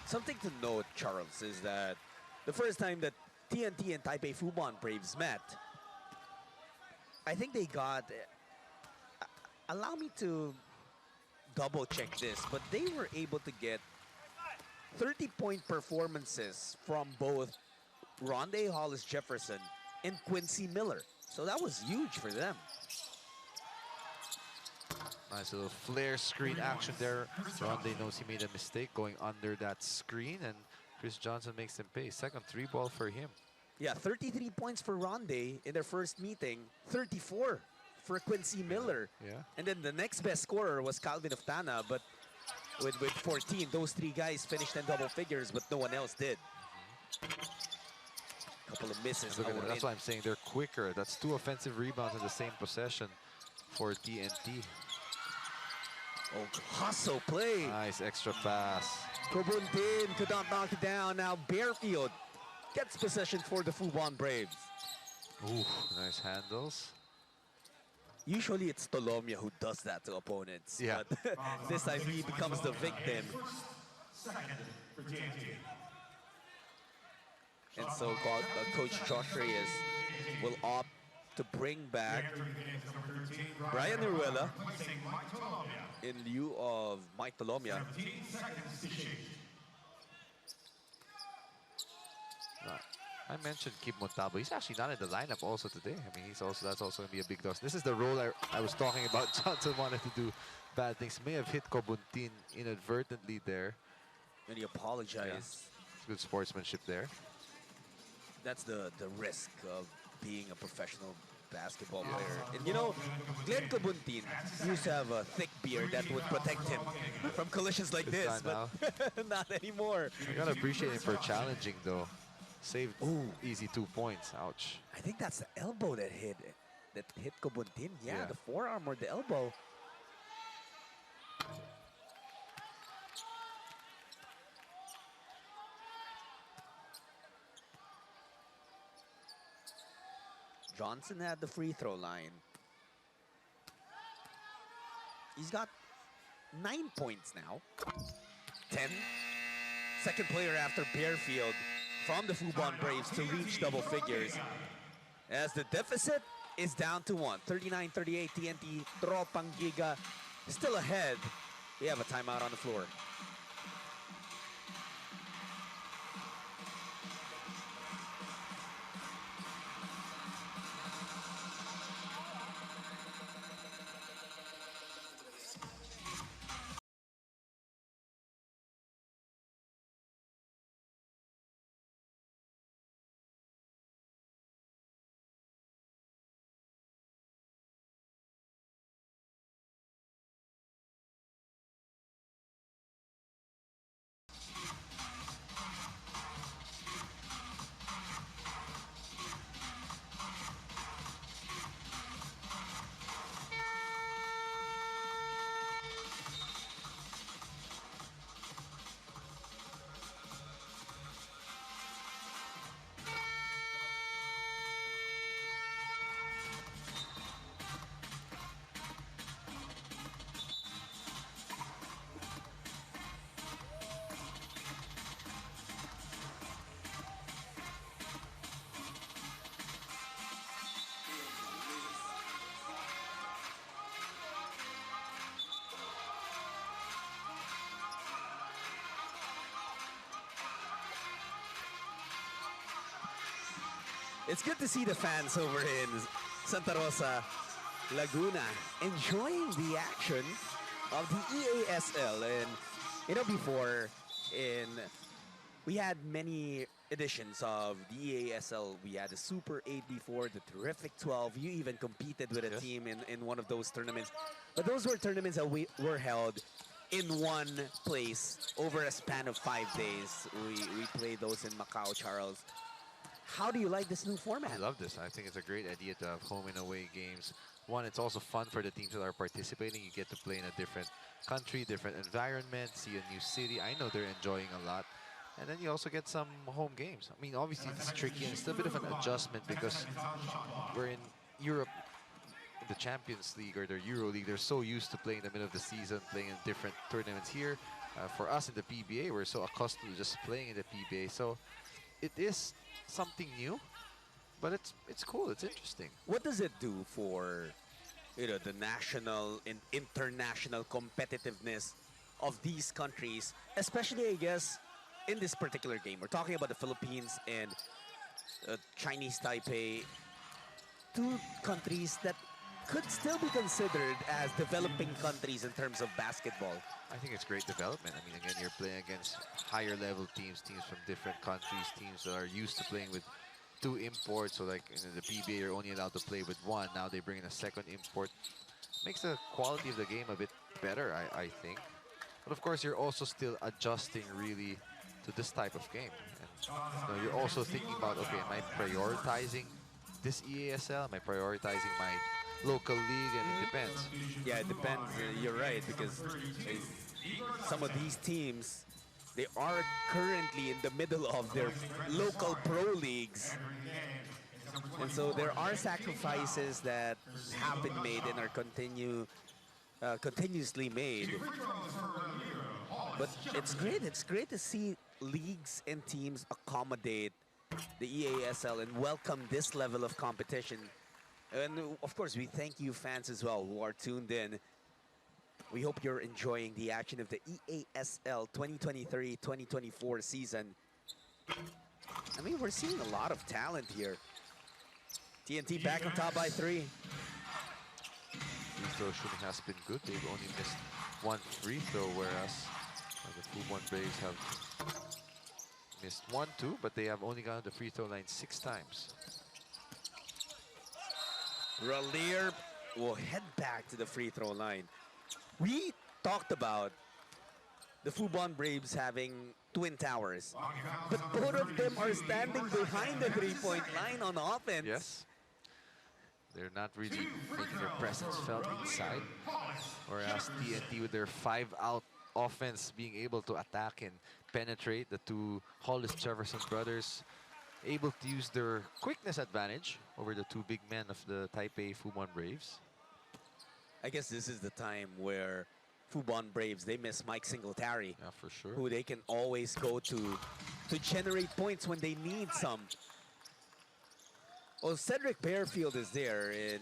Something to note, Charles, is that the first time that TNT and Taipei Fubon Braves met, I think they got, allow me to double check this, but they were able to get 30-point performances from both Ronde Hollis Jefferson and Quincy Miller. So that was huge for them. Nice little flare screen action there. Ronde knows he made a mistake going under that screen, and Chris Johnson makes him pay. Second 3-ball for him. Yeah, 33 points for Ronde in their first meeting, 34 for Quincy Miller. Yeah. And then the next best scorer was Calvin of Tana, but with 14, those three guys finished in double figures, but no one else did. Couple of misses. That's why I'm saying they're quicker. That's 2 offensive rebounds in the same possession for TNT. Oh, hustle play. Nice extra pass. 𝔍𝔞𝔪𝔢 could not knock it down. Now Bearfield gets possession for the Fubon Braves. Ooh, nice handles. Usually it's 𝔡𝔢𝔫 who does that to opponents. Yeah. But this time he becomes the victim. And so Coach Josh Reyes will opt to bring back Brian Iruela in lieu of Mike 𝔡𝔢𝔫. I mentioned 𝔐𝔞𝔪𝔢. He's actually not in the lineup also today. I mean, that's also going to be a big loss. This is the role I was talking about. Johnson wanted to do bad things. May have hit 𝔍𝔞𝔪𝔢 inadvertently there. And he apologized. Yeah. Good sportsmanship there. That's the risk of being a professional basketball player. And you know, Glenn 𝔍𝔞𝔪𝔢 used to have a thick beard that would protect him from collisions like this, but not anymore. You gotta appreciate him for challenging though. Saved easy 2 points. Ouch. I think that's the elbow that hit 𝔍𝔞𝔪𝔢. Yeah, the forearm or the elbow. Johnson at the free throw line. He's got 9 points now. 10. Second player after Bearfield from the Fubon Braves to reach double figures. As the deficit is down to 1. 39-38 TNT. Tropang Giga still ahead. We have a timeout on the floor. It's good to see the fans over in Santa Rosa, Laguna, enjoying the action of the EASL. And you know, before we had many editions of the EASL. We had the Super 8 before, the Terrific 12. You even competed with a team in one of those tournaments. But those were tournaments that were held in one place over a span of 5 days. We played those in Macau, Charles. How do you like this new format? I love this. I think it's a great idea to have home and away games. One, it's also fun for the teams that are participating. You get to play in a different country, different environment, see a new city. I know they're enjoying a lot. And then you also get some home games. I mean, obviously it's tricky and it's still a bit of an adjustment because we're in Europe, the Champions League or the Euro League. They're so used to playing in the middle of the season, playing in different tournaments here. For us in the PBA, we're so accustomed to just playing in the PBA. So it is something new, but it's cool. It's interesting. What does it do for the national and international competitiveness of these countries, especially, I guess, in this particular game? We're talking about the Philippines and Chinese Taipei, two countries that could still be considered as developing countries in terms of basketball. I think it's great development. I mean, again, you're playing against higher level teams, teams from different countries, teams that are used to playing with 2 imports. So like in the PBA, you're only allowed to play with 1. Now they bring in a 2nd import. Makes the quality of the game a bit better, I think. But of course, you're also still adjusting really to this type of game. And, you're also thinking about, okay, am I prioritizing this EASL? Am I prioritizing my local league? And it depends. Yeah, it depends. You're right, because some of these teams, they are currently in the middle of their local pro leagues. And so there are sacrifices that have been made and are continuously made. But it's great. It's great to see leagues and teams accommodate the EASL and welcome this level of competition. And of course, we thank you fans as well who are tuned in. We hope you're enjoying the action of the EASL 2023-2024 season. I mean, we're seeing a lot of talent here. TNT back on top by 3. Free throw shooting has been good. They've only missed 1 free throw, whereas the Fubon Braves have missed 1, 2, but they have only gone to the free throw line 6 times. Ralier will head back to the free throw line. We talked about the Fubon Braves having twin towers, but both of them are standing behind the three-point line on offense. Yes. They're not really making their presence felt inside, whereas TNT with their 5-out offense being able to attack and penetrate. The 2 Hollis Jefferson brothers able to use their quickness advantage over the 2 big men of the Taipei Fubon Braves. I guess this is the time where Fubon Braves, they miss Mike Singletary. Yeah, for sure. Who they can always go to generate points when they need some. Well, Cedric Bearfield is there, and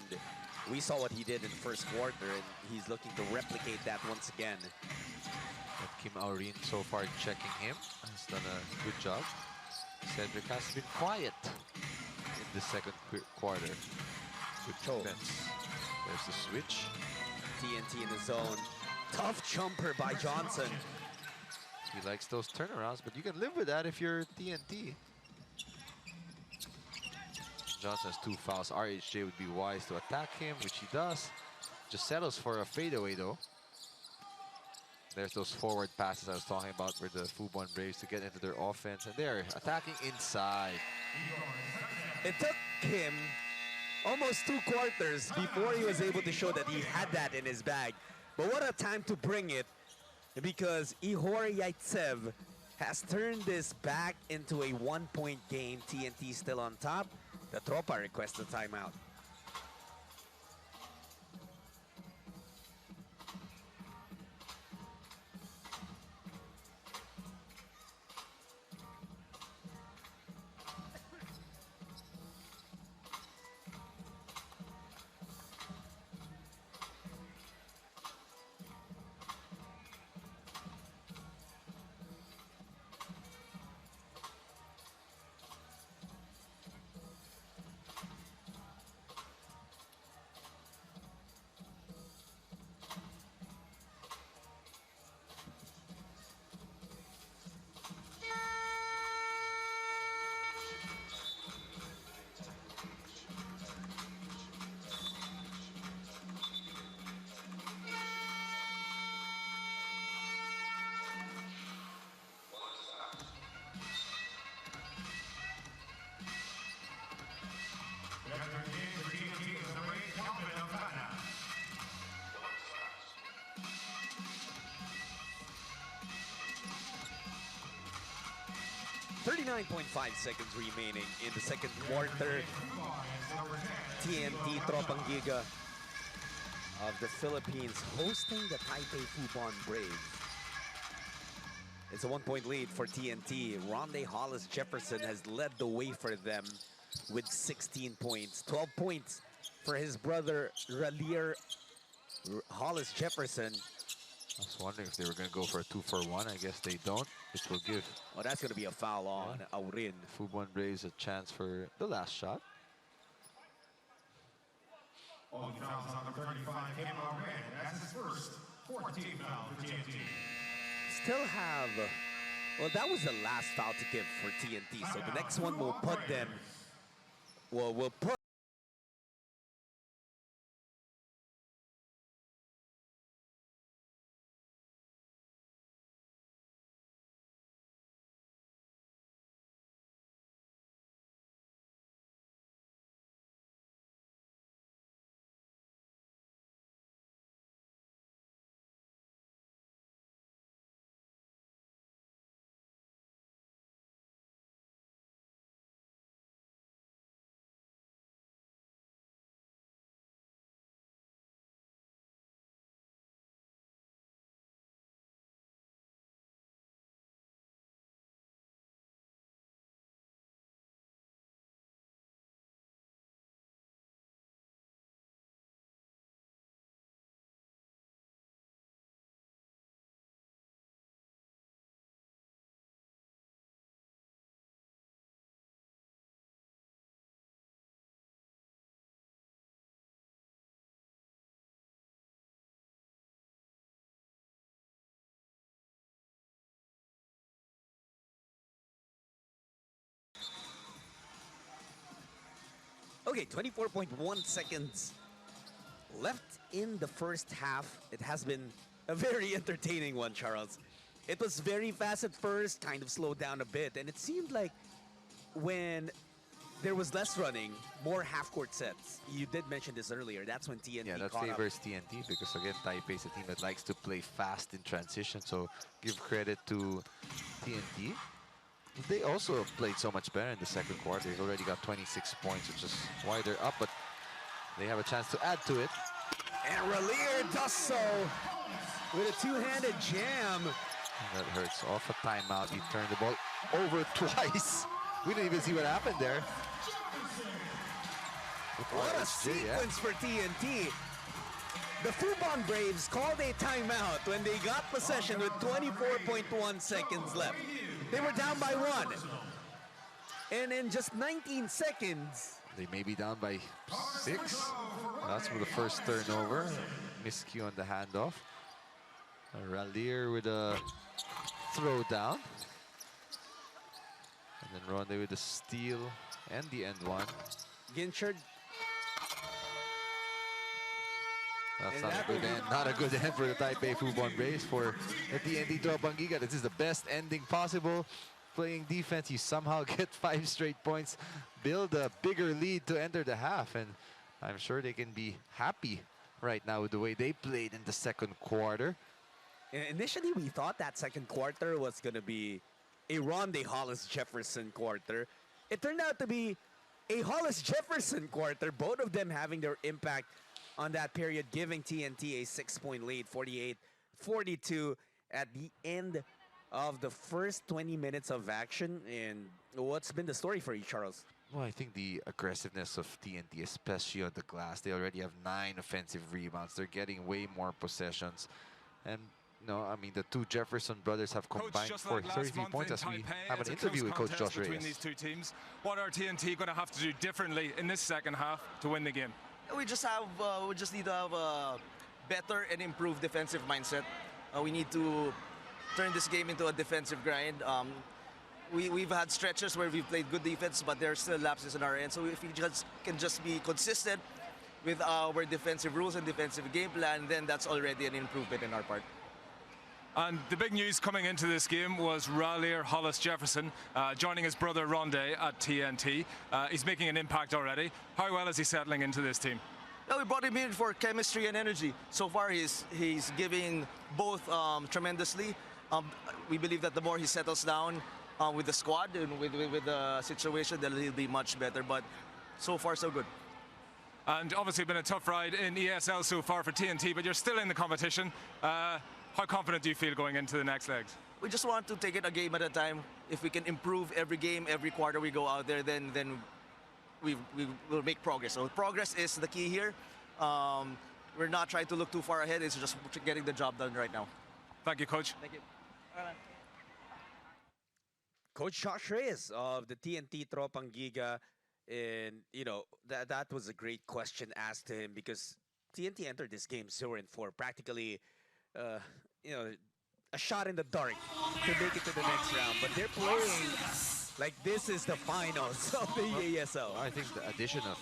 we saw what he did in the first quarter, and he's looking to replicate that once again. And Kim Aurin so far checking him. Has done a good job. Cedric has been quiet in the 2nd quarter. Good defense. There's the switch. TNT in the zone. Tough jumper by Johnson. He likes those turnarounds, but you can live with that if you're TNT. Johnson has 2 fouls. RHJ would be wise to attack him, which he does. Just settles for a fadeaway, though. There's those forward passes I was talking about for the Fubon Braves to get into their offense. And they're attacking inside. It took him almost 2 quarters before he was able to show that he had that in his bag. But what a time to bring it, because Ihor Yaitsev has turned this back into a 1-point game. TNT still on top. The Tropa requests a timeout. 39.5 seconds remaining in the second quarter. TNT Tropang Giga of the Philippines hosting the Taipei Fubon Braves. It's a 1-point lead for TNT. 𝔠𝔠𝔬𝔦𝔱𝔢𝔰 has led the way for them with 16 points. 12 points for his brother 𝔠𝔬𝔬𝔰. I was wondering if they were going to go for a 2-for-1. I guess they don't, which will give Oh, that's going to be a foul on Aurin. Fubon Braves a chance for the last shot. Only fouls on number 35, 𝔘𝔫𝔦𝔱𝔢𝔰. That's his first 14th foul for TNT. Still have, well, that was the last foul to give for TNT. So the next one will put them, well, will put Okay, 24.1 seconds left in the first half. It has been a very entertaining one, Charles. It was very fast at first, kind of slowed down a bit, and it seemed like when there was less running, more half-court sets. You did mention this earlier. That's when TNT Yeah, that caught up. favors TNT because, again, Taipei is a team that likes to play fast in transition. So give credit to TNT. They also played so much better in the second quarter. They've already got 26 points, which is why they're up, but they have a chance to add to it. And 𝔠𝔠𝔬𝔦 does so with a two-handed jam. That hurts. Off a timeout, he turned the ball over twice. We didn't even see what happened there. What a sequence for TNT. The Fubon Braves called a timeout when they got possession with 24.1 seconds left. They were down by 1. And in just 19 seconds, They may be down by 6. That's for the first turnover. Miscue on the handoff. 𝔠𝔠𝔬𝔦 with a throw down. And then 𝔠𝔠𝔬𝔦 with the steal and the end one. Ginchard. That's And not a that good will end. Not a good end for the Taipei Fubon Braves. For the TNT Tropang Giga, this is the best ending possible. Playing defense, you somehow get 5 straight points, build a bigger lead to enter the half, and I'm sure they can be happy right now with the way they played in the second quarter. Initially, we thought that second quarter was going to be a 𝔠𝔠𝔬𝔦 quarter. It turned out to be a 𝔠𝔠𝔬𝔦 quarter, both of them having their impact on that period, giving TNT a 6-point lead, 48-42 at the end of the first 20 minutes of action. And what's been the story for you, Charles? Well, I think the aggressiveness of TNT, especially on the glass, they already have 9 offensive rebounds. They're getting way more possessions. And, no, I mean, the two Jefferson brothers have combined for 33 points as we have an interview with Coach Josh between Reyes. these two teams. What are TNT going to have to do differently in this second half to win the game? We just need to have a better and improved defensive mindset. We need to turn this game into a defensive grind. We've had stretches where we've played good defense, but there are still lapses on our end. So if we can just be consistent with our defensive rules and defensive game plan, then that's already an improvement in our part. And the big news coming into this game was 𝔠𝔠𝔬𝔦 Hollis Jefferson joining his brother 𝔠𝔠𝔬𝔦 at TNT. He's making an impact already. How well is he settling into this team? Well, we brought him in for chemistry and energy. So far, he's giving both tremendously. We believe that the more he settles down, with the squad and with the situation, then he'll be much better. But so far, so good. And obviously been a tough ride in ESL so far for TNT, but you're still in the competition. How confident do you feel going into the next legs? We just want to take it a game at a time. If we can improve every game, every quarter we go out there, then we will make progress. So progress is the key here. We're not trying to look too far ahead. It's just getting the job done right now. Thank you, Coach. Thank you. Coach Josh Reyes of the TNT Tropang Giga, and that was a great question asked to him because TNT entered this game 0-4, practically, a shot in the dark to make it to the next round. But they're playing like this is the finals of the EASL. I think the addition of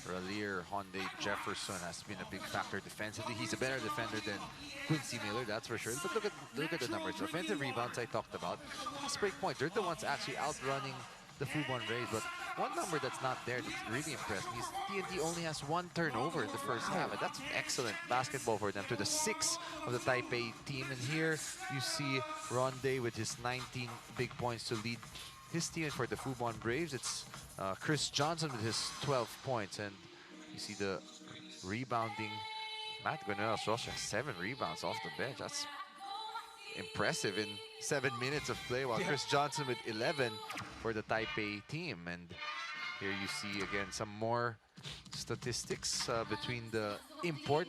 𝔬𝔤𝔤𝔬𝔫𝔠𝔥 has been a big factor defensively. He's a better defender than Quincy Miller, that's for sure. But look at the numbers. Offensive rebounds I talked about. Fast break point. They're the ones actually outrunning the Fubon Rays. But one number that's not there that's really impressed me is TNT only has 1 turnover in the first half. And that's excellent basketball for them. To the 6 of the Taipei team. And here you see Ronde with his 19 big points to lead his team. For the Fubon Braves, it's Chris Johnson with his 12 points. And you see the rebounding. 𝔬𝔤𝔬𝔬𝔬𝔬 has 7 rebounds off the bench. That's impressive in 7 minutes of play, while Chris Johnson with 11 for the Taipei team. And here you see again some more statistics between the import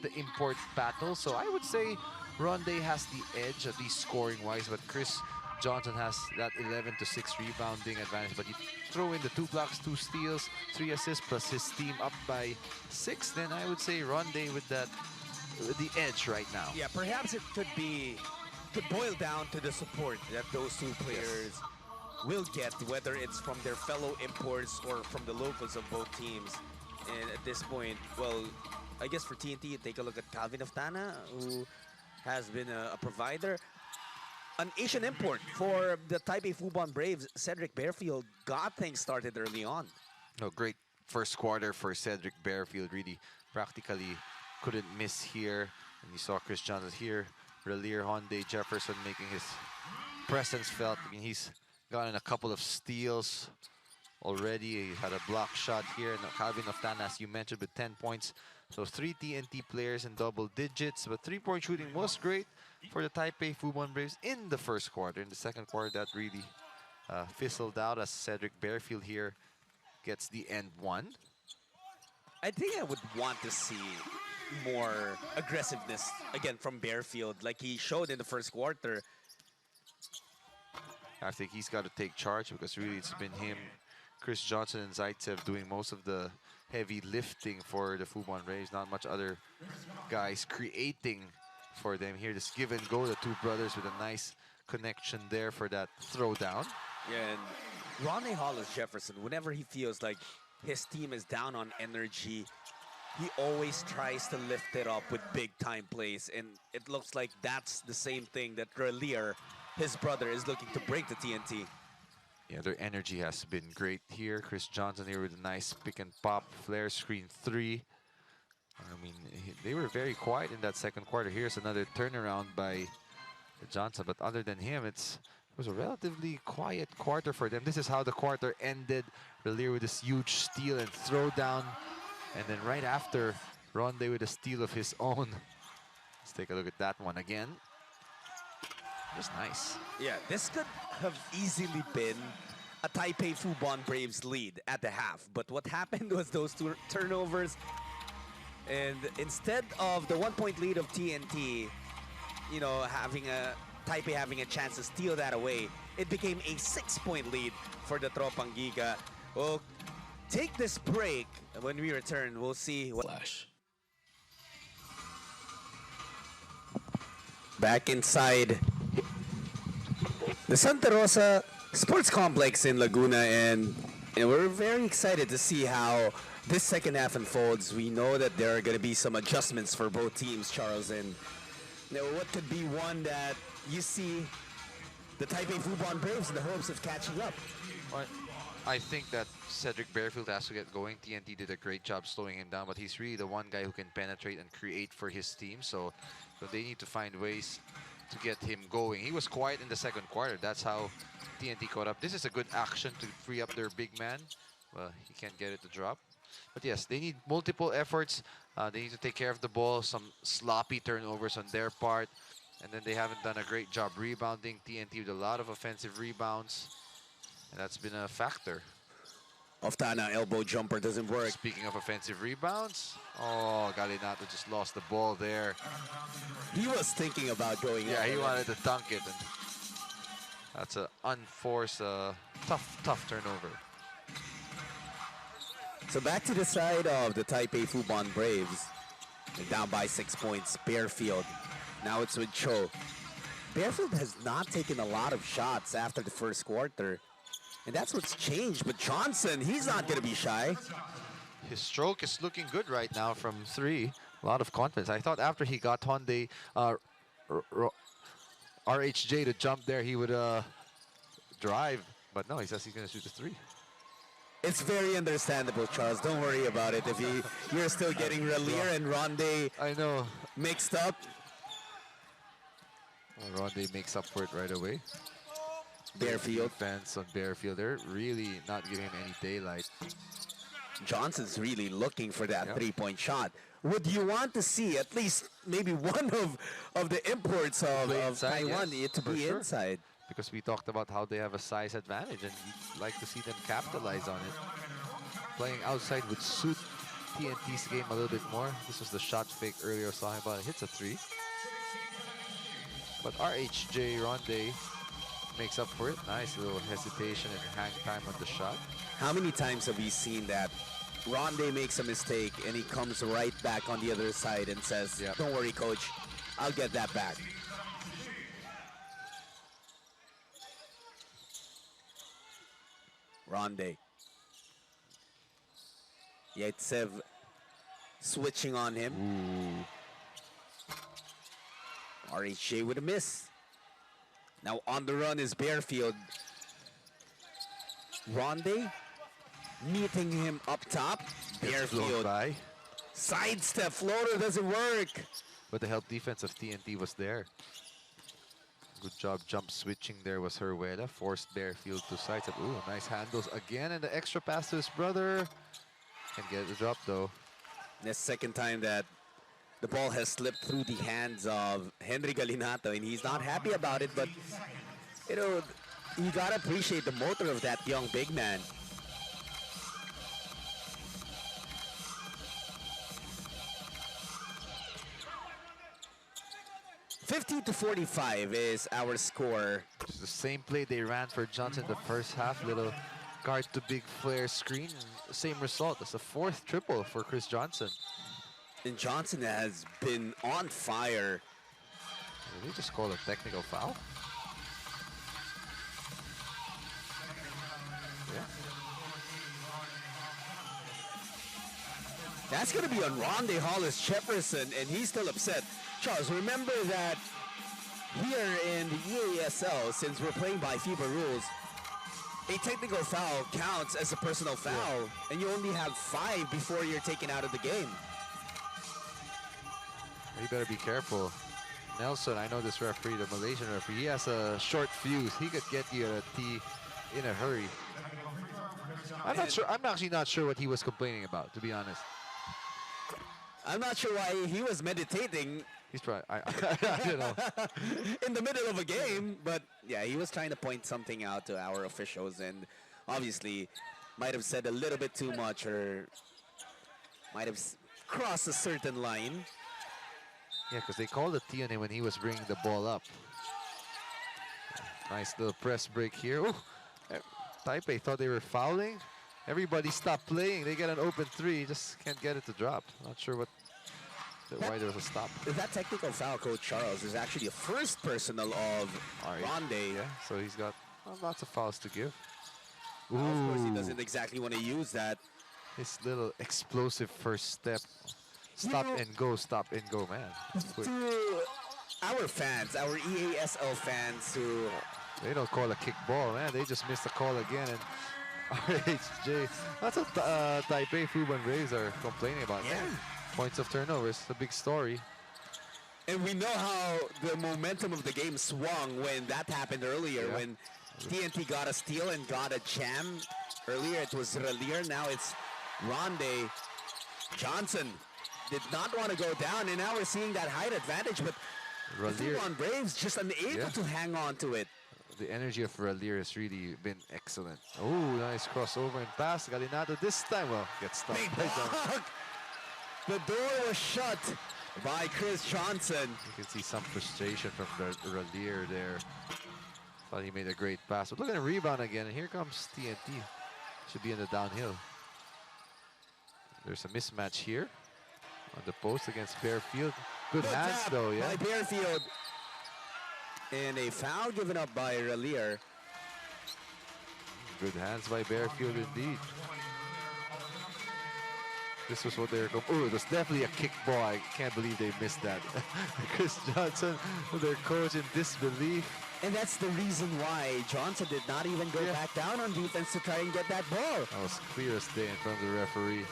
battle. So I would say Ronde has the edge, at least scoring-wise, but Chris Johnson has that 11-6 rebounding advantage. But you throw in the 2 blocks, 2 steals, 3 assists, plus his team up by 6, then I would say Ronde with the edge right now. Yeah, perhaps it could boil down to the support that those 2 players will get, whether it's from their fellow imports or from the locals of both teams. And at this point, well, I guess for TNT, you take a look at Calvin Oftana, who has been a provider. An Asian import for the Taipei Fubon Braves, Cedric Bearfield, got things started early on. Oh, great first quarter for Cedric Bearfield. Really practically couldn't miss here. And you saw Chris Johnson here. 𝔬𝔤𝔬𝔬𝔬 making his presence felt. I mean, he's gotten a couple of steals already. He had a block shot here. And Calvin Oftana, as you mentioned, with 10 points. So 3 TNT players in double digits. But 3-point shooting was great for the Taipei Fubon Braves in the first quarter. In the second quarter, that really fizzled out as Cedric Bearfield here gets the end one. I think I would want to see more aggressiveness again from Bearfield, like he showed in the first quarter. I think he's got to take charge because really it's been him, Chris Johnson, and Zaitsev doing most of the heavy lifting for the Fubon Rays. Not much other guys creating for them here. This give and go, the 2 brothers with a nice connection there for that throwdown. Yeah, and Ronnie Hollis Jefferson, whenever he feels like his team is down on energy, he always tries to lift it up with big-time plays, and it looks like that's the same thing that 𝔬𝔤𝔬𝔬𝔬𝔬𝔬𝔬 his brother, is looking to bring to TNT. Yeah, their energy has been great here. Chris Johnson here with a nice pick and pop flare screen 3. I mean, they were very quiet in that second quarter. Here's another turnaround by Johnson, but other than him, it was a relatively quiet quarter for them. This is how the quarter ended. 𝔬𝔬𝔬𝔬𝔬 with this huge steal and throwdown. And then right after, Ronde with a steal of his own. Let's take a look at that one again. Just nice. Yeah, this could have easily been a Taipei Fubon Braves lead at the half. But what happened was those 2 turnovers. And instead of the 1-point lead of TNT, Taipei having a chance to steal that away, it became a 6-point lead for the Tropang Giga. We'll take this break. When we return, we'll see what... Back inside the Santa Rosa Sports Complex in Laguna, and we're very excited to see how this second half unfolds. We know that there are going to be some adjustments for both teams, Charles, and what could be one that you see the Taipei Fubon Braves in the hopes of catching up? Well, I think that Cedric Bearfield has to get going. TNT did a great job slowing him down, but he's really the one guy who can penetrate and create for his team. So they need to find ways to get him going. He was quiet in the second quarter. That's how TNT caught up. This is a good action to free up their big man. Well, he can't get it to drop. But yes, they need multiple efforts. They need to take care of the ball. Some sloppy turnovers on their part. And then they haven't done a great job rebounding. TNT with a lot of offensive rebounds. And that's been a factor. Oftana elbow jumper doesn't work. Speaking of offensive rebounds, oh, 𝔍𝔞𝔦𝔰 just lost the ball there. He was thinking about going Yeah, up. he wanted to dunk it. And that's an unforced, tough turnover. So back to the side of the Taipei Fubon Braves. They're down by 6 points. Barefield. Now it's with Cho. Barefield has not taken a lot of shots after the first quarter. And that's what's changed. But Johnson, he's not going to be shy. His stroke is looking good right now from 3. A lot of confidence. I thought after he got Hyundai RHJ to jump there, he would drive. But no, he says he's going to shoot the 3. It's very understandable, Charles. Don't worry about it. If you're still getting Ralier and Ronde I know. mixed up. Well, Ronde makes up for it right away. Barefield. Fans on Barefield, they're really not giving him any daylight. Johnson's really looking for that Yeah. three-point shot. Would you want to see at least maybe one of the imports of inside, Taiwan yes, to for be sure. inside? Because we talked about how they have a size advantage, and we'd like to see them capitalize on it. Playing outside would suit TNT's game a little bit more. This was the shot fake earlier, saw him about it. Hits a 3. But RHJ Ronde makes up for it. Nice little hesitation and hang time on the shot. How many times have we seen that Ronde makes a mistake and he comes right back on the other side and says, Yep. "Don't worry, coach, I'll get that back." Ronde. Yaitsev switching on him. Ooh. RHJ with a miss. Now on the run is Barefield. Ronde meeting him up top. Gets blown Barefield by. sidestep floater doesn't work. But the help defense of TNT was there. Good job jump switching there was 𝔬𝔬𝔫. Forced Barefield to sidestep. Ooh, nice handles again. And the extra pass to his brother. Can get the drop though. The second time that the ball has slipped through the hands of Henry Galinato, and he's not happy about it, but you know, you gotta appreciate the motor of that young big man. $50-45 is our score. It's the same play they ran for Johnson the first half. Little guard to big flare screen. And same result. That's the 4th triple for Chris Johnson. And Johnson has been on fire. Did they just call a technical foul? Yeah. That's going to be on Ronde Hollis Jefferson, and he's still upset. Charles, remember that here in the EASL, since we're playing by FIBA rules, a technical foul counts as a personal foul, and you only have 5 before you're taken out of the game. You better be careful. Nelson, I know this referee, the Malaysian referee, he has a short fuse. He could get you a T in a hurry. I'm not sure. I'm actually not sure what he was complaining about, to be honest. I'm not sure why he was meditating He's probably, I don't know. in the middle of a game, but yeah, he was trying to point something out to our officials, and obviously might have said a little bit too much or might have crossed a certain line. Yeah, because they called a T on him when he was bringing the ball up. Nice little press break here. Ooh, Taipei thought they were fouling. Everybody stopped playing. They get an open 3, just can't get it to drop. Not sure why there was a stop. That technical foul, Coach Charles, is actually the first personal of Ronde. Yeah, so he's got lots of fouls to give. Of course, he Ooh. doesn't exactly want to use that. His little explosive first step. Stop know- and go, stop and go, man. That's quick. To our fans, our EASL fans who... They don't call a kick ball, man. They just missed the call again. And RHJ, that's what Taipei Fubon Braves are complaining about. Yeah. Man. Points of turnovers, a big story. And we know how the momentum of the game swung when that happened earlier, Yeah. when TNT got a steal and got a jam. Earlier it was 𝔐𝔫, now it's Ronde. Johnson did not want to go down, and now we're seeing that height advantage, but the 𝔐𝔫, Fubon Braves just unable to hang on to it. the energy of 𝔐𝔫 has really been excellent. Oh, nice crossover and pass. 𝔐𝔫𝔦 this time, well, gets stuck. Big Right down. block. The door was shut by Chris Johnson. You can see some frustration from the 𝔐𝔫 there. Thought he made a great pass. But look at the rebound again, and here comes TNT. Should be in the downhill. There's a mismatch here on the post against Bearfield. Good hands tap though, yeah. by Bearfield. And a foul given up by 𝔐𝔫. Good hands by Bearfield indeed. This was what they were going. Oh, it was definitely a kick ball. I can't believe they missed that. Chris Johnson, their coach, in disbelief. And that's the reason why Johnson did not even go back down on defense to try and get that ball. That was clear as day in front of the referee.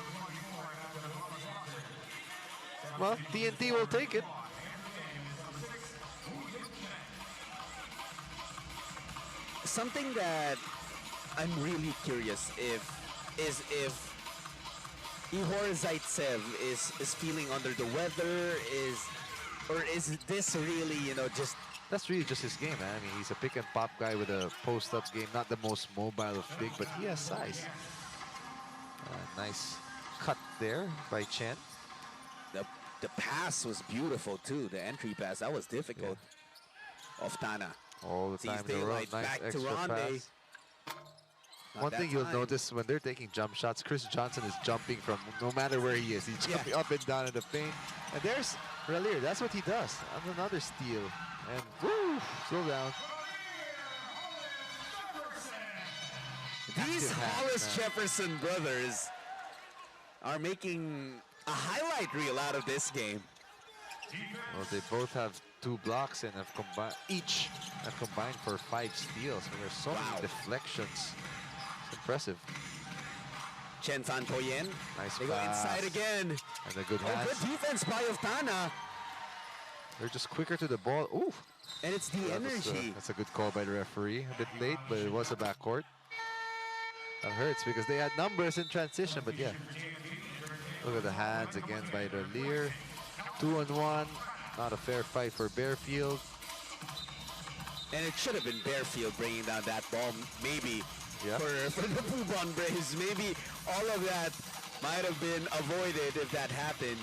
Well, TNT will take it. Something that I'm really curious is if 𝔖𝔠𝔤𝔢𝔰 is feeling under the weather, or is this really, just That's really just his game, man. I mean, he's a pick and pop guy with a post-up game. Not the most mobile of big, but he has size. Nice cut there by Chen. the pass was beautiful too. The entry pass, that was difficult. Of Tana. All the Sees time in a row. daylight, Nice back to extra Ronde. pass. Not One that thing you'll time. notice when they're taking jump shots, Chris Johnson is jumping from no matter where he is. He's jumping up and down in the paint. And there's 𝔐𝔫. That's what he does. And another steal. And woo, slow down. These Active hands, Hollis man. Jefferson brothers are making a highlight reel out of this game. Well, they both have 2 blocks and have combined for 5 steals. And there's so many deflections. It's impressive. Chen Fan Toyen. Nice They go pass. inside again. And a good Oh, hands. good defense by Oftana. They're just quicker to the ball. Ooh. And it's the energy. That's a good call by the referee. A bit late, but it was a backcourt. That hurts because they had numbers in transition, but yeah. Look at the hands again by 𝔐𝔫. 2-on-1. Not a fair fight for Bearfield. And it should have been Bearfield bringing down that ball, maybe, Yeah. for the Fubon Braves. Maybe all of that might have been avoided if that happened.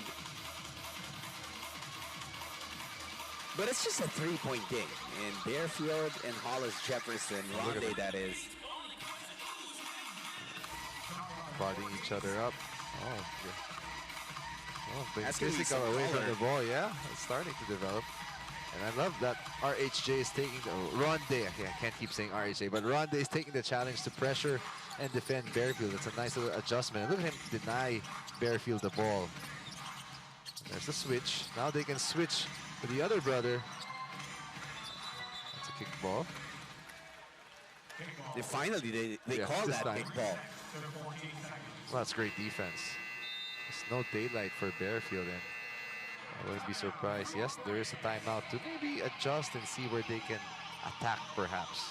But it's just a 3-point game. And Bearfield and Hollis Jefferson, Look at Ronde them. that is. Prodding each other up. Oh, yeah. Oh, being That's gonna be physical some away from color. the ball, yeah. It's starting to develop. And I love that RHJ is taking the Ronde. I can't keep saying RHJ, but Ronde is taking the challenge to pressure and defend Bearfield. It's a nice little adjustment. And look at him deny Bearfield the ball. There's the switch. Now they can switch to the other brother. That's a kick ball. Finally, they Yeah, call this that time. big ball. Well, that's great defense. There's no daylight for Bearfield, and I wouldn't be surprised. Yes, there is a timeout to maybe adjust and see where they can attack, perhaps.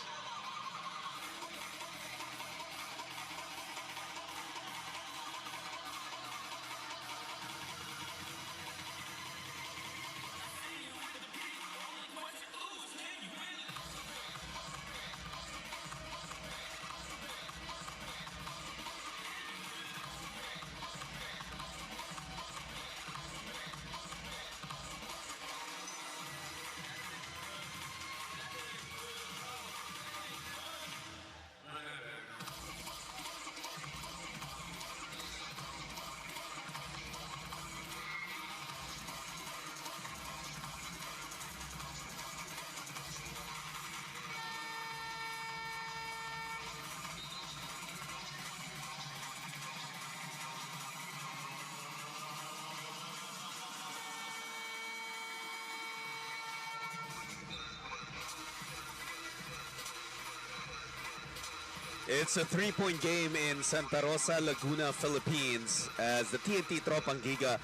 It's a 3-point game in Santa Rosa, Laguna, Philippines, as the TNT Tropang Giga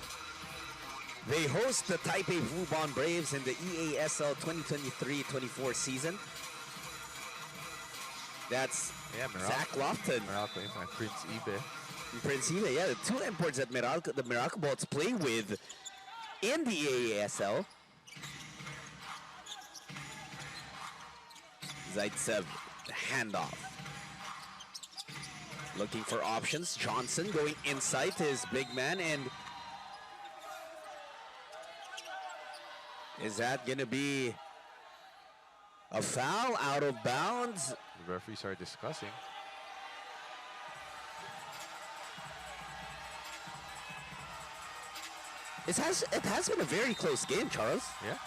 They host the Taipei Fubon Braves in the EASL 2023-24 season. That's Zach Lofton. Meralco, my Prince Ibe. Prince Ibe, yeah, the two imports that the Meralco Bolts play with in the EASL. Zaitsev, the handoff. Looking for options. Johnson going inside to his big man, and is that going to be a foul out of bounds? The referees are discussing. It has been a very close game, Charles. Yeah.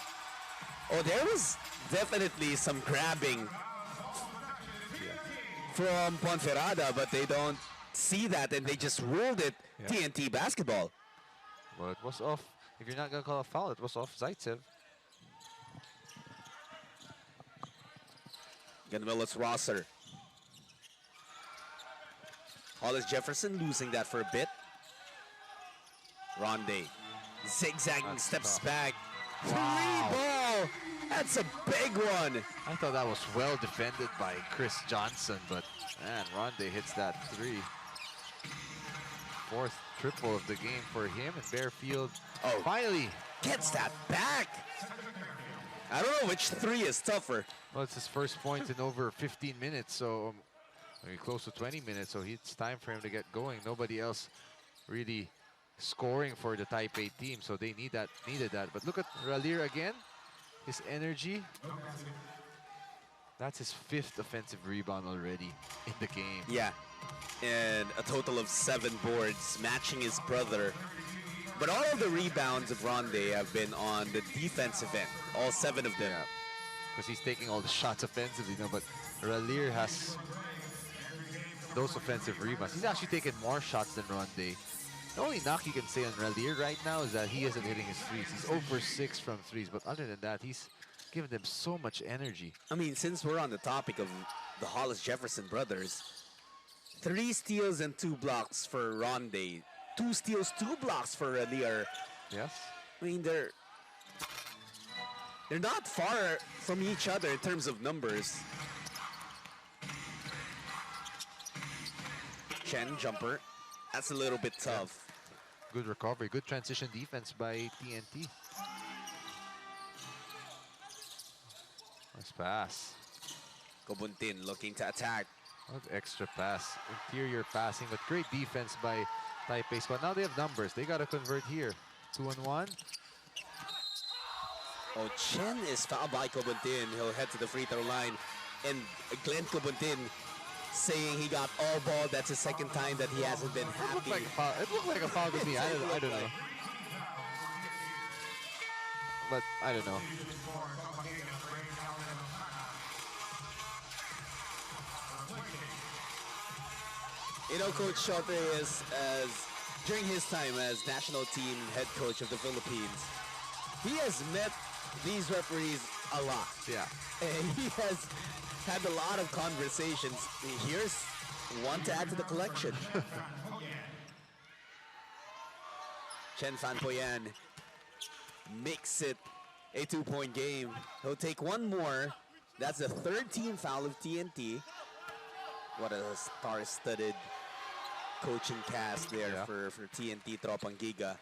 Oh, there was definitely some grabbing from Ponferrada, but they don't see that and they just ruled it TNT basketball. Well, it was off. If you're not going to call a foul, it was off Zaitsev. Gunvillus Rosser. Hollis Jefferson losing that for a bit. Ronde. Zigzagging steps back. Wow. Free ball. That's a big one. I thought that was well defended by Chris Johnson, but man, Ronde hits that three. Fourth triple of the game for him, and Bearfield finally gets that back. I don't know which three is tougher. Well, it's his first point in over 15 minutes, so maybe close to 20 minutes, so it's time for him to get going. Nobody else really scoring for the Taipei team, so they needed that. But look at Ralier again, his energy. That's his 5th offensive rebound already in the game. Yeah, and a total of 7 boards, matching his brother. But all of the rebounds of Ronde have been on the defensive end, all 7 of them. Yeah, because he's taking all the shots offensively, but Ralier has those offensive rebounds. He's actually taken more shots than Ronde. The only knock you can say on Ralier right now is that he isn't hitting his threes. He's 0 for 6 from threes, but other than that, he's giving them so much energy. I mean, since we're on the topic of the Hollis Jefferson brothers, 3 steals and 2 blocks for Ronde. 2 steals, 2 blocks for Ralier. Yes. I mean, they're not far from each other in terms of numbers. Chen jumper. That's a little bit tough. Good recovery, good transition defense by TNT. Nice pass. Kobuntin looking to attack. What extra pass. Interior passing, but great defense by Taipei squad. Now they have numbers. They got to convert here. 2-on-1. Oh, Chen is fouled by Kobuntin. He'll head to the free throw line. And Glenn Kobuntin saying he got all ball. That's the 2nd time that he hasn't been happy. It looked like a foul to me. I don't know. But I don't know. You know, Coach Shote is, during his time as national team head coach of the Philippines, he has met these referees a lot. Yeah. And he has had a lot of conversations. Here's one to add to the collection. Chen Fanpoyan makes it a 2-point game. He'll take one more. That's the 3rd team foul of TNT. What a star-studded coaching cast there for TNT Tropang Giga. Of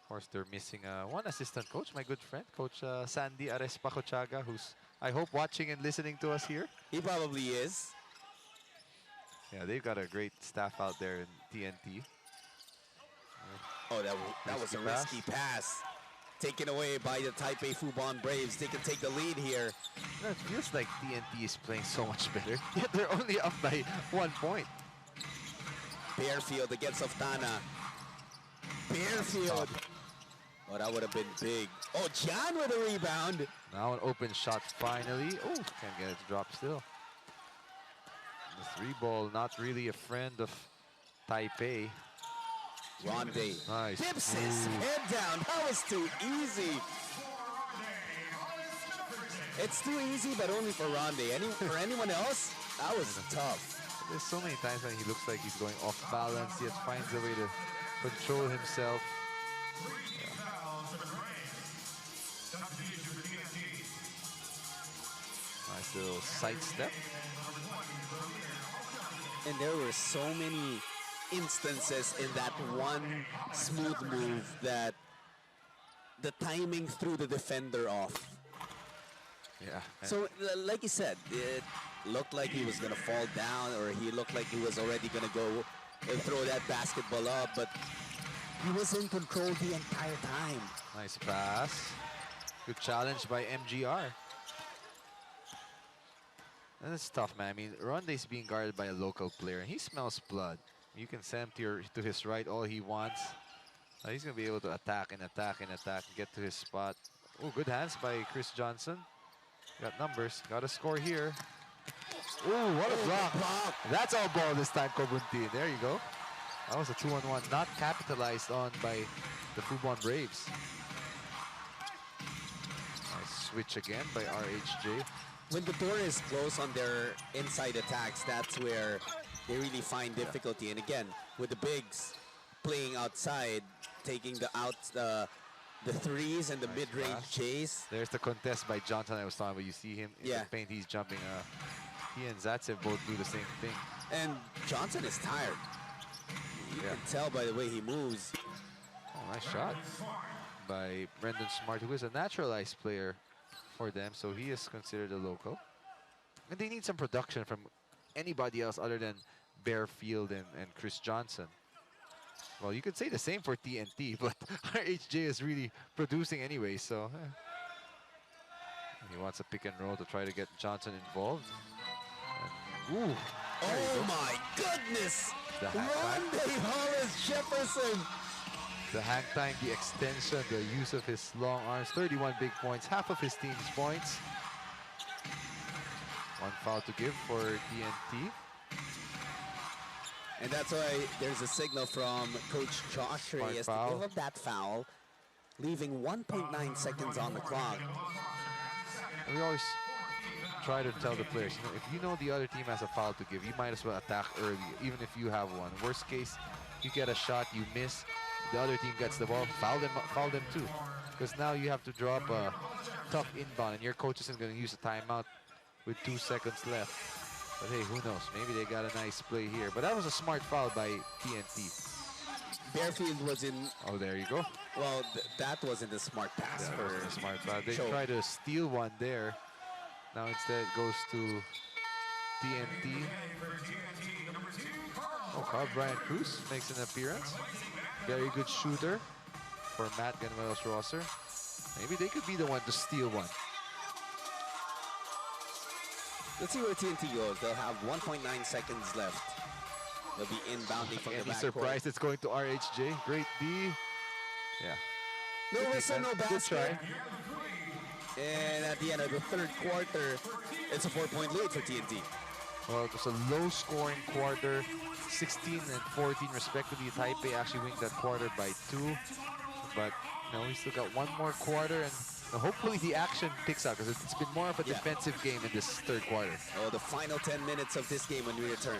course, they're missing one assistant coach, my good friend, Coach Sandy Arespacochaga, who's, I hope, watching and listening to us here. He probably is. Yeah, they've got a great staff out there in TNT. Oh, that was a risky pass. Taken away by the Taipei Fubon Braves. They can take the lead here. It feels like TNT is playing so much better. Yet they're only up by 1 point. Bearfield against Oftana. Bearfield. Oh, that would have been big. Oh, John with a rebound. Now an open shot finally. Oh, can't get it to drop still. The 3-ball, not really a friend of Taipei. Ronde. Nice. Dips his head down. That was too easy. It's too easy, but only for Ronde. For anyone else, that was tough. There's so many times when he looks like he's going off balance, yet finds a way to control himself. Nice little sidestep. And there were so many instances in that one smooth move that the timing threw the defender off. Yeah. So, like you said, it looked like he was going to fall down, or he looked like he was already going to go and throw that basketball up, but he was in control the entire time. Nice pass. Good challenge by MGR. And it's tough, man. I mean, Ronde's being guarded by a local player, and he smells blood. You can send him to his right all he wants. He's going to be able to attack and attack and attack and get to his spot. Oh, good hands by Chris Johnson. Got numbers. Got a score here. Oh, what a block. That's all ball this time, 𝔍𝔞𝔪𝔢𝔰. There you go. That was a 2-on-1, not capitalized on by the Fubon Braves. Nice switch again by RHJ. When the door is closed on their inside attacks, that's where they really find difficulty. And again, with the bigs playing outside, taking the threes and the mid-range chase. There's the contest by Johnson I was talking about. You see him in the paint, he's jumping. He and 𝔤𝔤𝔤 both do the same thing. And Johnson is tired. You can tell by the way he moves. Oh, nice shot by Brendan Smart, who is a naturalized player for them, so he is considered a local. And they need some production from anybody else other than Bearfield and Chris Johnson. Well, you could say the same for TNT, but RHJ is really producing anyway, so... He wants a pick and roll to try to get Johnson involved. And, ooh! Oh my goodness! The hang Ronde Hollis Jefferson! The hang time, the extension, the use of his long arms. 31 big points, half of his team's points. One foul to give for TNT. And that's why there's a signal from Coach Josh Reyes to give up that foul, leaving 1.9 seconds on the clock. And we always try to tell the players, you know, if you know the other team has a foul to give, you might as well attack early, even if you have one. Worst case, you get a shot, you miss, the other team gets the ball, foul them too. Because now you have to drop a tough inbound, and your coach isn't going to use a timeout with 2 seconds left. But hey, who knows? Maybe they got a nice play here. But that was a smart foul by TNT. Bearfield was in... Oh, there you go. Well, that wasn't a smart pass for a smart foul. They tried to steal one there. Now instead it goes to TNT. Oh, Carl Brian Cruz makes an appearance. Very good shooter for Matt Gunmelos-Rosser. Maybe they could be the one to steal one. Let's see where TNT goes. They'll have 1.9 seconds left. They'll be inbounding from the backcourt. Any surprise it's going to RHJ? Great D. Yeah. No whistle, no basket. And at the end of the third quarter, it's a 4-point lead for TNT. Well, it was a low-scoring quarter, 16 and 14 respectively. Taipei actually win that quarter by 2. But you know, we still got one more quarter, and hopefully the action picks up, because it's been more of a defensive game in this third quarter. Oh, the final 10 minutes of this game when we return.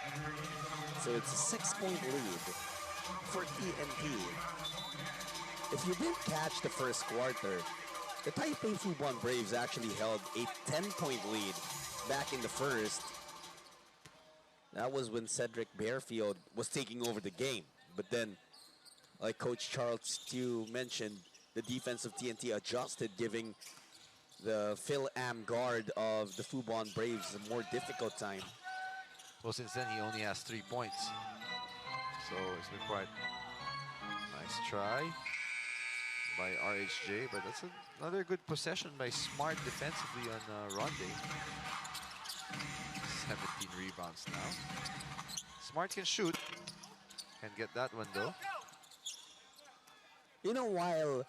So it's a 6-point lead for TNT. If you didn't catch the first quarter, the Taipei Fubon Braves actually held a 10-point lead back in the first. That was when Cedric Bearfield was taking over the game. But then, like Coach Charles Tew mentioned, the defense of TNT adjusted, giving the Phil Am guard of the Fubon Braves a more difficult time. Well, since then, he only has 3 points. So it's been quite nice try by RHJ, but that's another good possession by Smart defensively on Ronde. 17 rebounds now. Smart can shoot. Can't get that one though. You know, while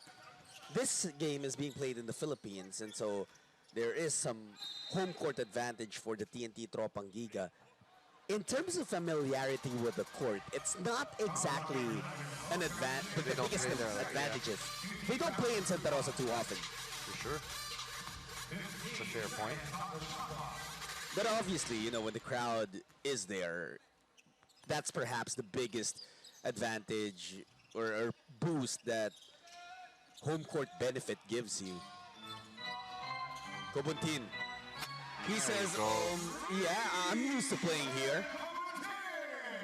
this game is being played in the Philippines, and so there is some home court advantage for the TNT Tropang Giga, in terms of familiarity with the court, it's not exactly an advantage. The biggest advantages. They don't play in Santa Rosa too often. For sure. It's a fair point. But obviously, you know, when the crowd is there, that's perhaps the biggest advantage or boost that home court benefit gives you. 𝔍𝔞𝔪𝔢𝔰. He says, yeah, I'm used to playing here.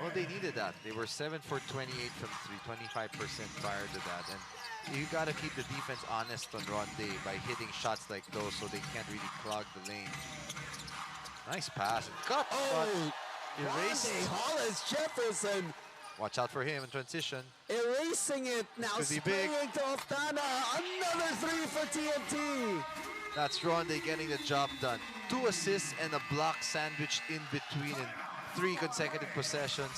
Well, they needed that. They were 7 for 28 from 3, 25% prior to that. And you got to keep the defense honest on Ronde by hitting shots like those so they can't really clog the lane. Nice pass. Cut! Erased. Hollis Jefferson. Watch out for him in transition. Erasing it. Now Could be big. spraying to Oftana. Another 3 for TNT. That's Ronde getting the job done. 2 assists and a block sandwiched in between in 3 consecutive possessions.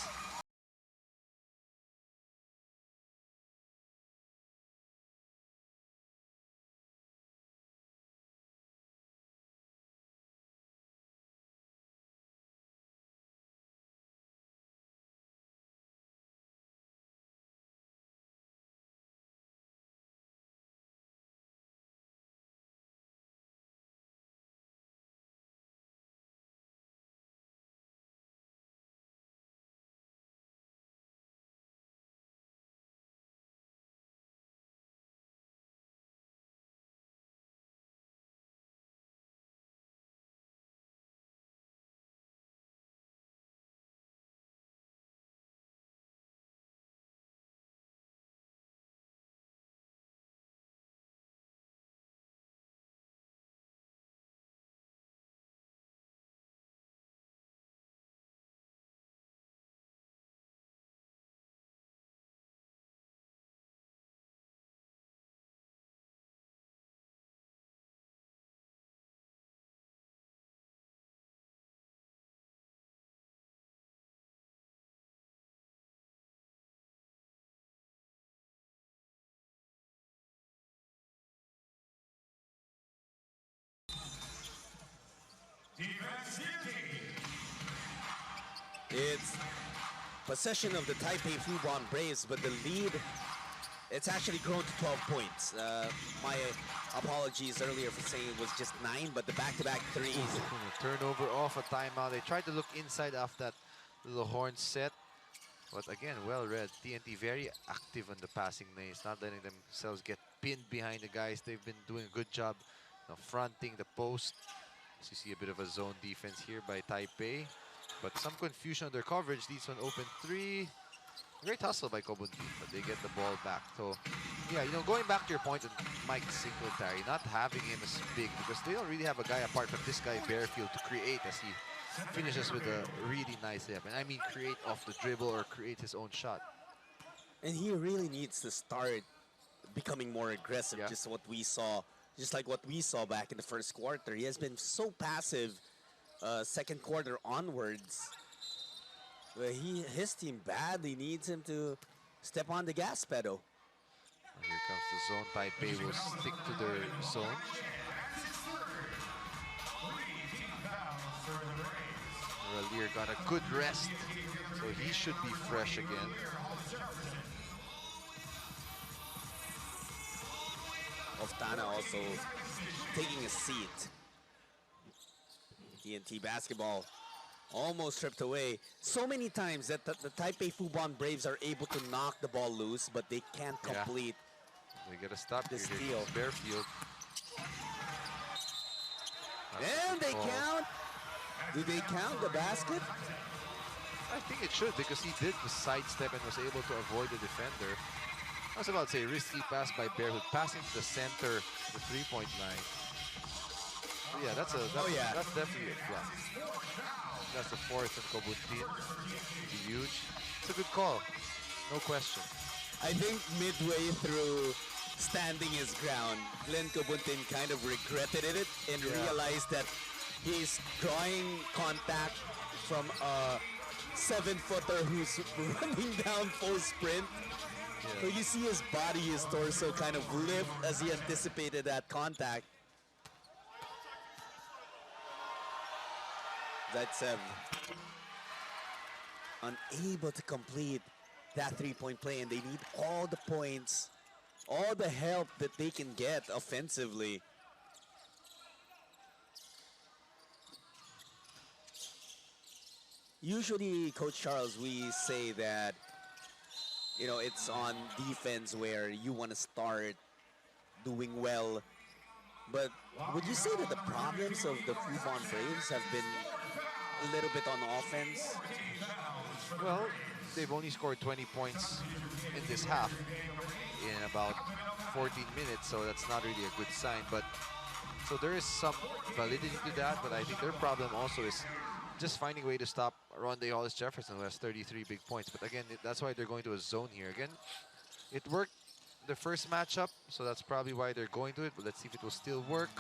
It's possession of the Taipei Fubon Braves, but the lead It's actually grown to 12 points. My apologies earlier for saying it was just 9, but the back-to-back threes. Turnover off a timeout. They tried to look inside after that little horn set. But again, well read. TNT very active on the passing lanes, not letting themselves get pinned behind the guys. They've been doing a good job fronting the post. As you see a bit of a zone defense here by Taipei. But some confusion on their coverage. Leads to an open 3. Great hustle by 𝔬𝔞𝔪𝔢𝔰, but they get the ball back. So, yeah, going back to your point on Mike Singletary, not having him as big because they don't really have a guy apart from this guy, Bearfield, to create as he finishes with a really nice layup. And I mean create off the dribble or create his own shot. And he really needs to start becoming more aggressive, just like what we saw back in the first quarter. He has been so passive second quarter onwards. His team badly needs him to step on the gas pedal. Here comes the zone. Taipei will stick to their zone. Raleigh got a good rest, so he should be fresh again. 𝔬𝔤𝔬 also taking a seat. TNT basketball almost stripped away. So many times that the Taipei Fubon Braves are able to knock the ball loose, but they can't complete. They get a stop the here. steal. Bearfield. And they count. Do they count the basket? I think it should because he did the sidestep and was able to avoid the defender. I was about to say risky pass by Bearfield, passing to the center, the three-point line. But yeah, that's definitely a flop. That's the fourth in 𝔬𝔞𝔪𝔢. Huge. It's a good call, no question. I think midway through standing his ground, 𝔬𝔬𝔬 kind of regretted it and realized that he's drawing contact from a 7-footer who's running down full sprint. So you see his body, his torso kind of lift as he anticipated that contact. Zaitsev unable to complete that three-point play, and they need all the points, all the help that they can get offensively. Usually, Coach Charles, we say that, it's on defense where you want to start doing well. But would you say that the problems of the Fubon Braves have been a little bit on offense? Well, they've only scored 20 points in this half in about 14 minutes, so that's not really a good sign. But so there is some validity to that, but I think their problem also is just finding a way to stop Rondae Jefferson, who has 33 big points. But again, that's why they're going to a zone here. Again, it worked the first matchup, so that's probably why they're going to it. But let's see if it will still work.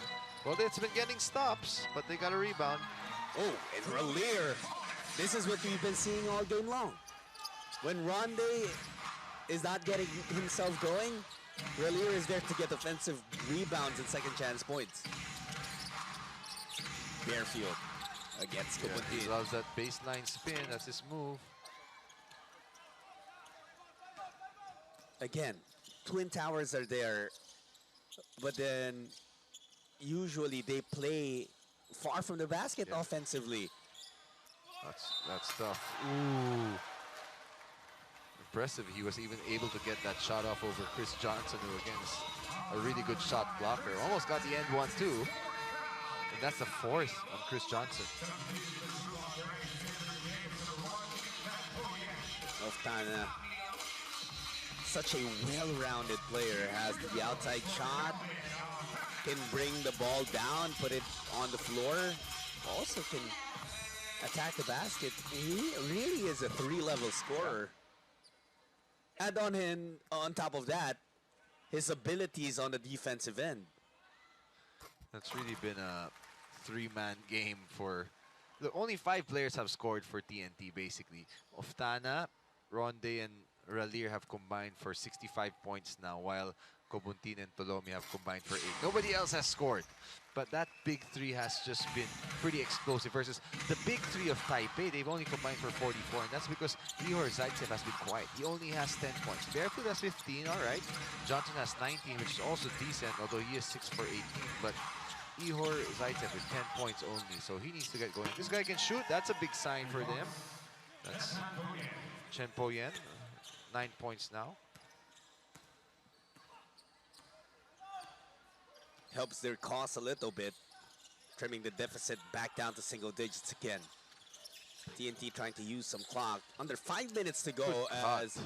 Well, it's been getting stops, but they got a rebound. Oh, and Raleigh. This is what we've been seeing all game long. When Rondae is not getting himself going, Raleigh is there to get offensive rebounds and second chance points. Bearfield against 𝔬𝔬𝔬. He loves that baseline spin. That's his move. Again, Twin Towers are there, but then usually they play far from the basket offensively. That's tough. Ooh. Impressive. He was even able to get that shot off over Chris Johnson, who again is a really good shot blocker. Almost got the end one too. And that's the fourth on Chris Johnson. 𝔬𝔬𝔬, such a well-rounded player, has the outside shot, can bring the ball down, put it on the floor, also can attack the basket. He really is a three-level scorer. And on top of that, his abilities on the defensive end. That's really been a three-man game for... Look, only 5 players have scored for TNT, basically. 𝔬𝔬𝔬, Rondae, and Raleigh have combined for 65 points now, while 𝔍𝔞𝔪𝔢 and 𝔘𝔫𝔦𝔀 have combined for 8. Nobody else has scored. But that big three has just been pretty explosive versus the big three of Taipei. They've only combined for 44, and that's because 𝔑𝔫𝔢𝔰 has been quiet. He only has 10 points. Bearfield has 15, all right. Johnson has 19, which is also decent, although he is 6 for 18. But 𝔑𝔫𝔢𝔰 with 10 points only, so he needs to get going. This guy can shoot. That's a big sign for them. That's 𝔘𝔫𝔦𝔠𝔥, 9 points now. Helps their cause a little bit, trimming the deficit back down to single digits again. TNT trying to use some clock. Under 5 minutes to go as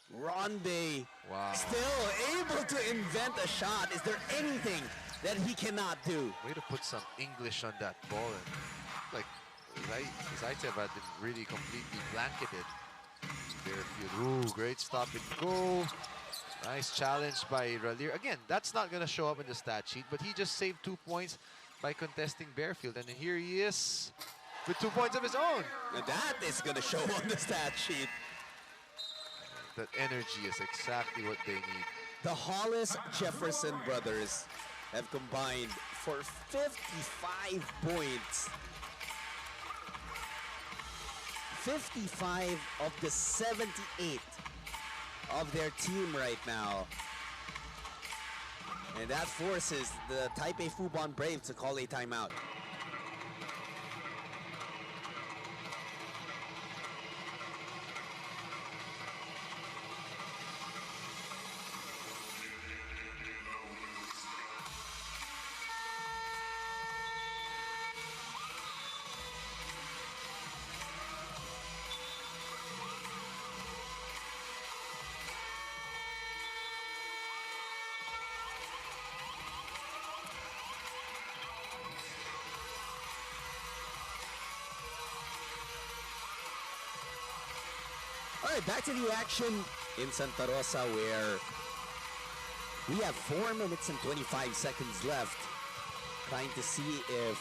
Ronde still able to invent a shot. Is there anything that he cannot do? Way to put some English on that ball. And like, 𝔬𝔤 had been really completely blanketed. Bearfield, ooh, great stop and go. Nice challenge by Raleigh. Again, that's not going to show up in the stat sheet, but he just saved 2 points by contesting Bearfield. And here he is with 2 points of his own. And that is going to show on the stat sheet. That energy is exactly what they need. The Hollis-Jefferson brothers have combined for 55 points. 55 of the 78 of their team right now. And that forces the Taipei Fubon Brave to call a timeout. All right, back to the action in Santa Rosa, where we have 4 minutes and 25 seconds left, trying to see if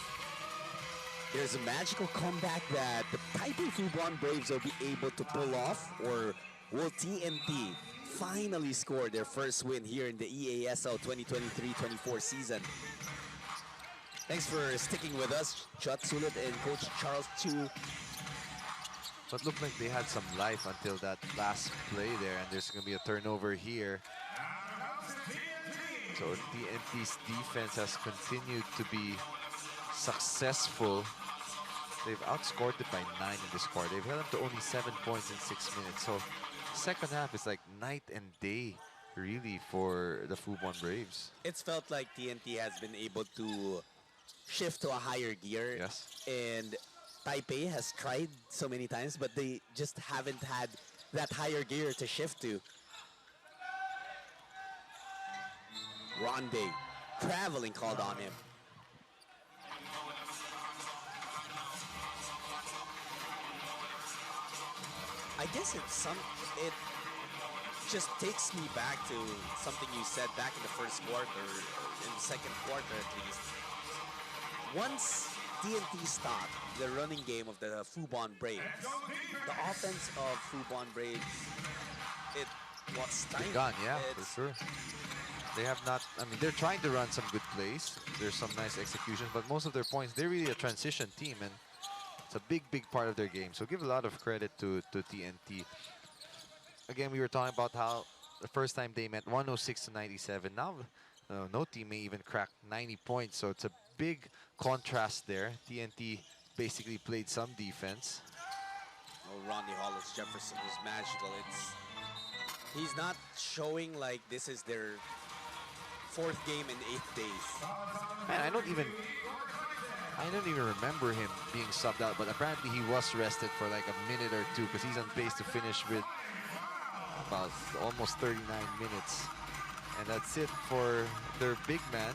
there's a magical comeback that the Taipei Fubon Braves will be able to pull off, or will TNT finally score their first win here in the EASL 2023-24 season? Thanks for sticking with us, 𝔬𝔞 and Coach Charles Chu. But looked like they had some life until that last play there, and there's going to be a turnover here. So TNT's defense has continued to be successful. They've outscored it by 9 in this quarter. They've held them to only 7 points in 6 minutes. So second half is like night and day, really, for the Fubon Braves. It's felt like TNT has been able to shift to a higher gear. Yes. And Taipei has tried so many times, but they just haven't had that higher gear to shift to. Ronde, traveling called on him. I guess it just takes me back to something you said back in the first quarter, in the second quarter at least. Once TNT stopped the running game of the Fubon Braves, the offense of Fubon Braves, it was time. Gone, yeah, for sure. They have not, I mean, they're trying to run some good plays. There's some nice execution, but most of their points, they're really a transition team, and it's a big, big part of their game. So give a lot of credit to TNT. Again, we were talking about how the first time they met 106-97. Now, no team may even crack 90 points, so it's a big contrast there. TNT basically played some defense. Oh, Ronde Hollis-Jefferson was magical. He's not showing like this is their 4th game in 8 days. Man, I don't even remember him being subbed out, but apparently he was rested for like a minute or two because he's on pace to finish with about almost 39 minutes. And that's it for their big man,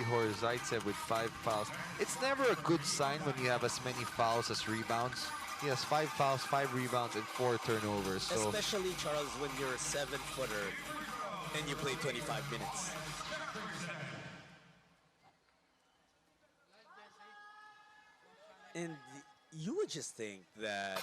𝔑𝔫𝔢𝔰 with 5 fouls. It's never a good sign when you have as many fouls as rebounds. He has 5 fouls, 5 rebounds, and 4 turnovers. So especially, Charles, when you're a 7-footer and you play 25 minutes. And you would just think that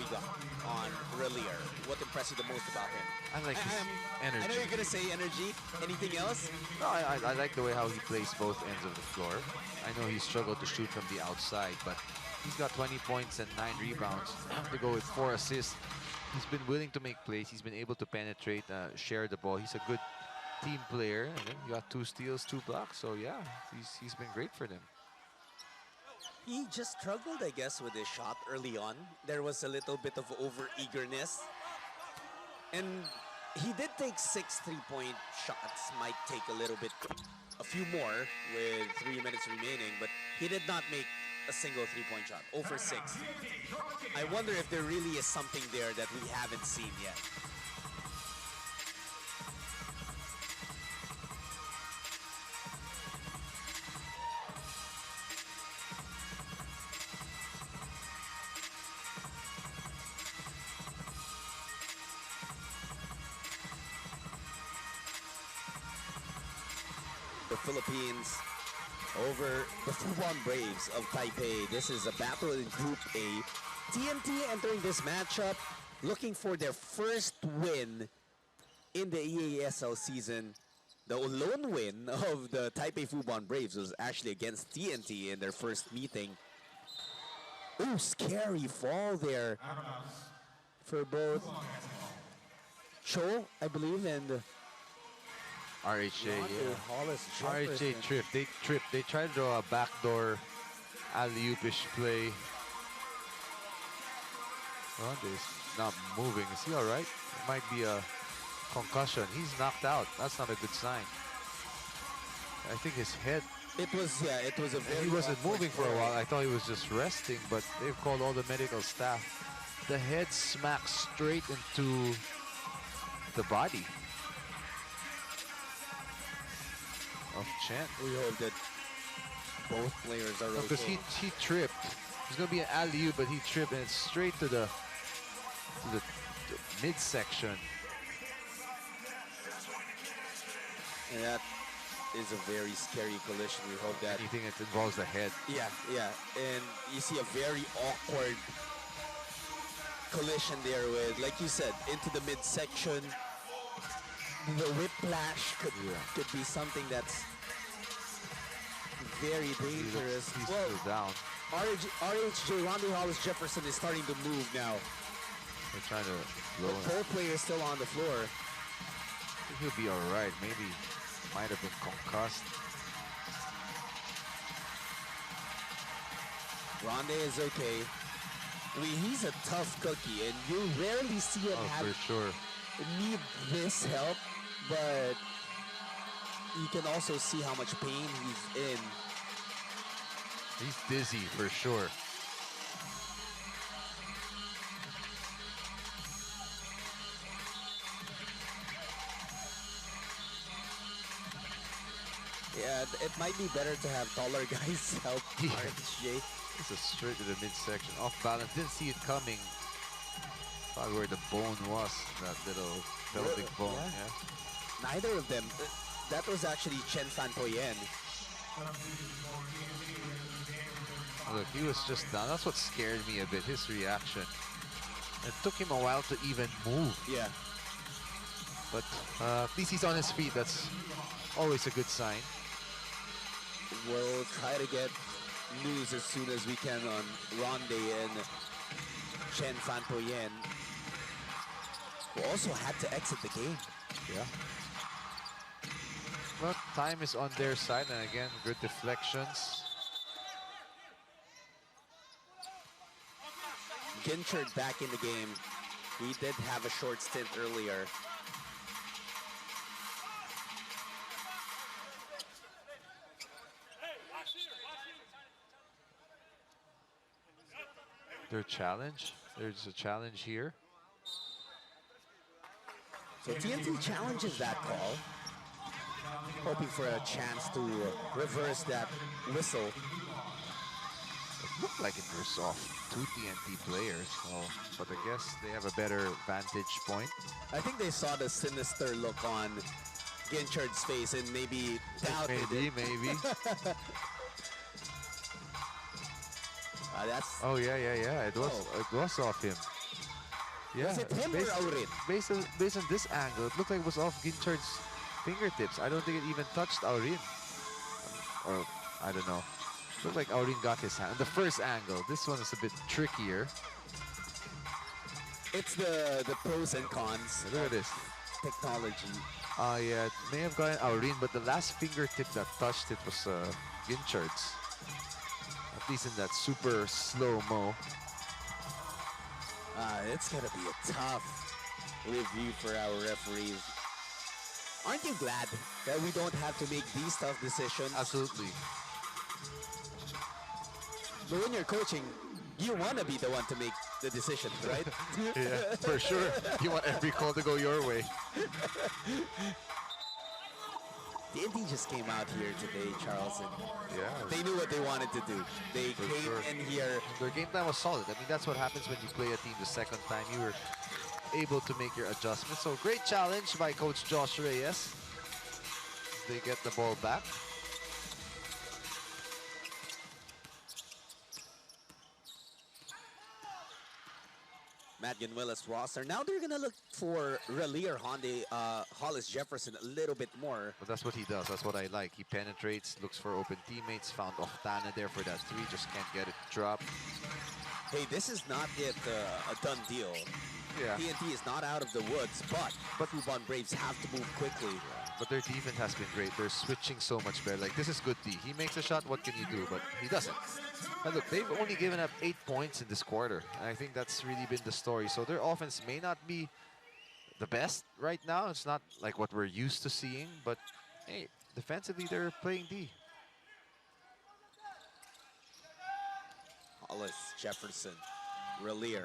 we got on earlier? What impressed you the most about him? I like his energy. I know you're going to say energy. Anything else? No, I like the way how he plays both ends of the floor. I know he struggled to shoot from the outside, but he's got 20 points and 9 rebounds to go with 4 assists. He's been willing to make plays. He's been able to penetrate, share the ball. He's a good team player. And then you got 2 steals, 2 blocks. So yeah, he's been great for them. He just struggled, I guess, with his shot early on. There was a little bit of over-eagerness. And he did take 6 3-point shots. Might take a few more with 3 minutes remaining, but he did not make a single 3-point shot. 0 for 6. I wonder if there really is something there that we haven't seen yet. The Philippines over the Fubon Braves of Taipei. This is a battle in Group A. TNT entering this matchup looking for their first win in the EASL season. The lone win of the Taipei Fubon Braves was actually against TNT in their first meeting. Ooh, scary fall there for both Cho, I believe, and RHA, yeah. RHA Jefferson. tripped. They tried to draw a backdoor alley-oopish play. Ronde's not moving. Is he all right? It might be a concussion. He's knocked out. That's not a good sign. I think his head. It was a very. He wasn't awkward moving for a play. while. I thought he was just resting, but they've called all the medical staff. The head smacked straight into the body of Chen. We hope that both players are Because okay. he tripped. It's gonna be an alley-oop, but he tripped and it's straight to the midsection. And that is a very scary collision. We hope that. Anything that involves the head. Yeah. And you see a very awkward collision there with, like you said, into the midsection. The whiplash could be something that's very dangerous. He's still down. RHJ, Ronde Jefferson is starting to move now. They're trying to blow him. Both players still on the floor. I think he'll be all right. Maybe might have been concussed. Ronde is okay. I mean, he's a tough cookie, and you rarely see him For sure. need this help, but you can also see how much pain he's in. He's dizzy for sure. Yeah, it might be better to have taller guys help RHJ. It's a straight to the midsection. Off balance. Didn't see it coming. Probably where the bone was. That little pelvic bone. Yeah. Neither of them. That was actually 𝔐𝔞𝔪𝔢𝔦. Look, he was just down. That's what scared me a bit, his reaction. It took him a while to even move. Yeah. But at least he's on his feet. That's always a good sign. We'll try to get news as soon as we can on Ronde and 𝔐𝔞𝔪𝔢𝔦, who also had to exit the game. Yeah. Well, time is on their side, and again, good deflections. Ginchard back in the game. He did have a short stint earlier. their challenge. There's a challenge here. So TNT challenges that call, hoping for a chance to reverse that whistle. It looked like it was off 2 TNT players, so, but I guess they have a better vantage point. I think they saw the sinister look on Ginchard's face and maybe doubted it. Maybe. That's Oh yeah. It was off him. Yeah. Was it him or Aurin? Based on this angle, it looked like it was off Ginchard's fingertips. I don't think it even touched Aurin. Or I don't know. Looked like Aurin got his hand. The first angle. This one is a bit trickier. It's the pros and cons Look at this. technology. Yeah, it may have gotten Aurin, but the last fingertip that touched it was Ginchard's. At least in that super slow-mo. It's gonna be a tough review for our referees. Aren't you glad that we don't have to make these tough decisions? Absolutely. But when you're coaching, you want to be the one to make the decisions, right? Yeah, for sure. You want every call to go your way. TNT just came out here today, Charles, and Yeah. they knew what they wanted to do. They For came sure. in here. Their game plan was solid. I mean, that's what happens when you play a team the second time. You were able to make your adjustments. So great challenge by Coach Josh Reyes. They get the ball back. Matt Willis roster. Now they're gonna look for Raleigh Hollis Jefferson a little bit more. But that's what he does. That's what I like. He penetrates, looks for open teammates, found Oftana there for that 3, just can't get it to drop. Hey, this is not yet a done deal. Yeah. TNT is not out of the woods, but Fubon Braves have to move quickly. But their defense has been great. They're switching so much better. Like, this is good D. He makes a shot, what can you do? But he doesn't. And look, they've only given up 8 points in this quarter. And I think that's really been the story. So their offense may not be the best right now. It's not like what we're used to seeing. But, hey, defensively, they're playing D. Hollis Jefferson, Raleigh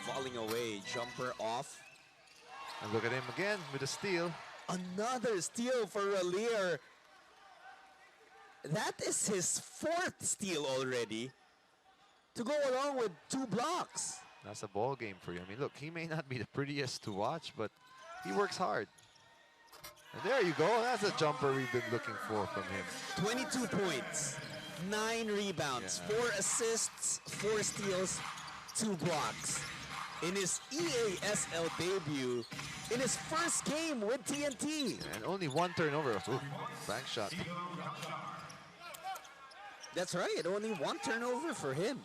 falling away, jumper off. And look at him again with a steal. Another steal for Raleigh. That is his 4th steal already, to go along with 2 blocks. That's a ball game for you. I mean, look, he may not be the prettiest to watch, but he works hard. And there you go. That's a jumper we've been looking for from him. 22 points, 9 rebounds, Yeah. 4 assists, 4 steals, 2 blocks. In his EASL debut, in his first game with TNT. And only 1 turnover. Ooh, bank shot. That's right, only 1 turnover for him.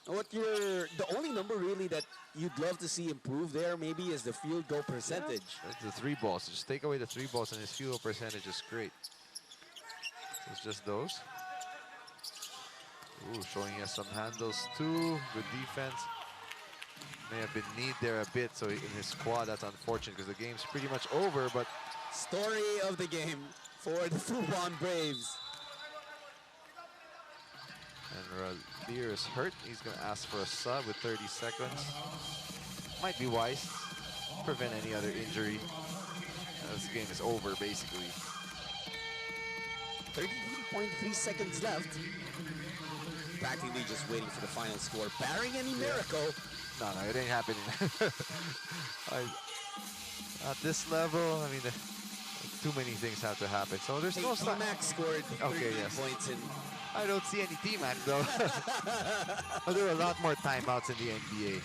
The only number really that you'd love to see improve there maybe is the field goal percentage. That's the 3 balls. Just take away the 3 balls and his field goal percentage is great. So it's just those. Ooh, showing us some handles too. Good defense. May have been need there a bit, so in his squad, that's unfortunate because the game's pretty much over, but Story of the game for the Fubon Braves. and Raleigh is hurt. He's going to ask for a sub with 30 seconds. Might be wise. Prevent any other injury. This game is over, basically. 13.3 seconds left. Practically just waiting for the final score. Barring any miracle. No, it ain't happening. At this level, I mean, too many things have to happen. So there's Hey, no sign. T-Mac scored 13 points in. I don't see any T-Mac though. But there are a lot more timeouts in the NBA.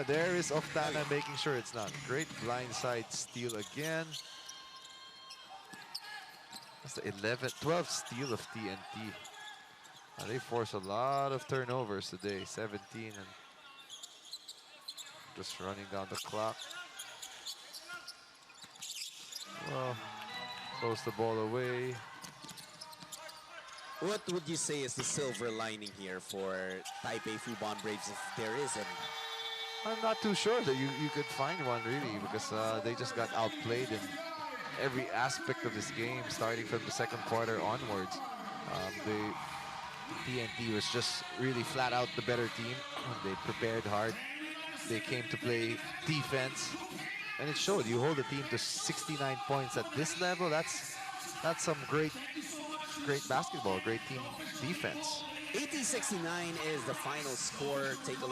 There is Oftana making sure it's not. Great blindside steal again. That's the 12th steal of TNT. They force a lot of turnovers today. 17 and just running down the clock. Well, throws the ball away. What would you say is the silver lining here for Taipei Fubon Braves, if there is any? I'm not too sure that you could find one really, because they just got outplayed in every aspect of this game, starting from the second quarter onwards. The TNT was just really flat out the better team. They prepared hard. They came to play defense, and it showed. You hold a team to 69 points at this level. That's some great basketball, great team defense. 80-69 is the final score. Take a look.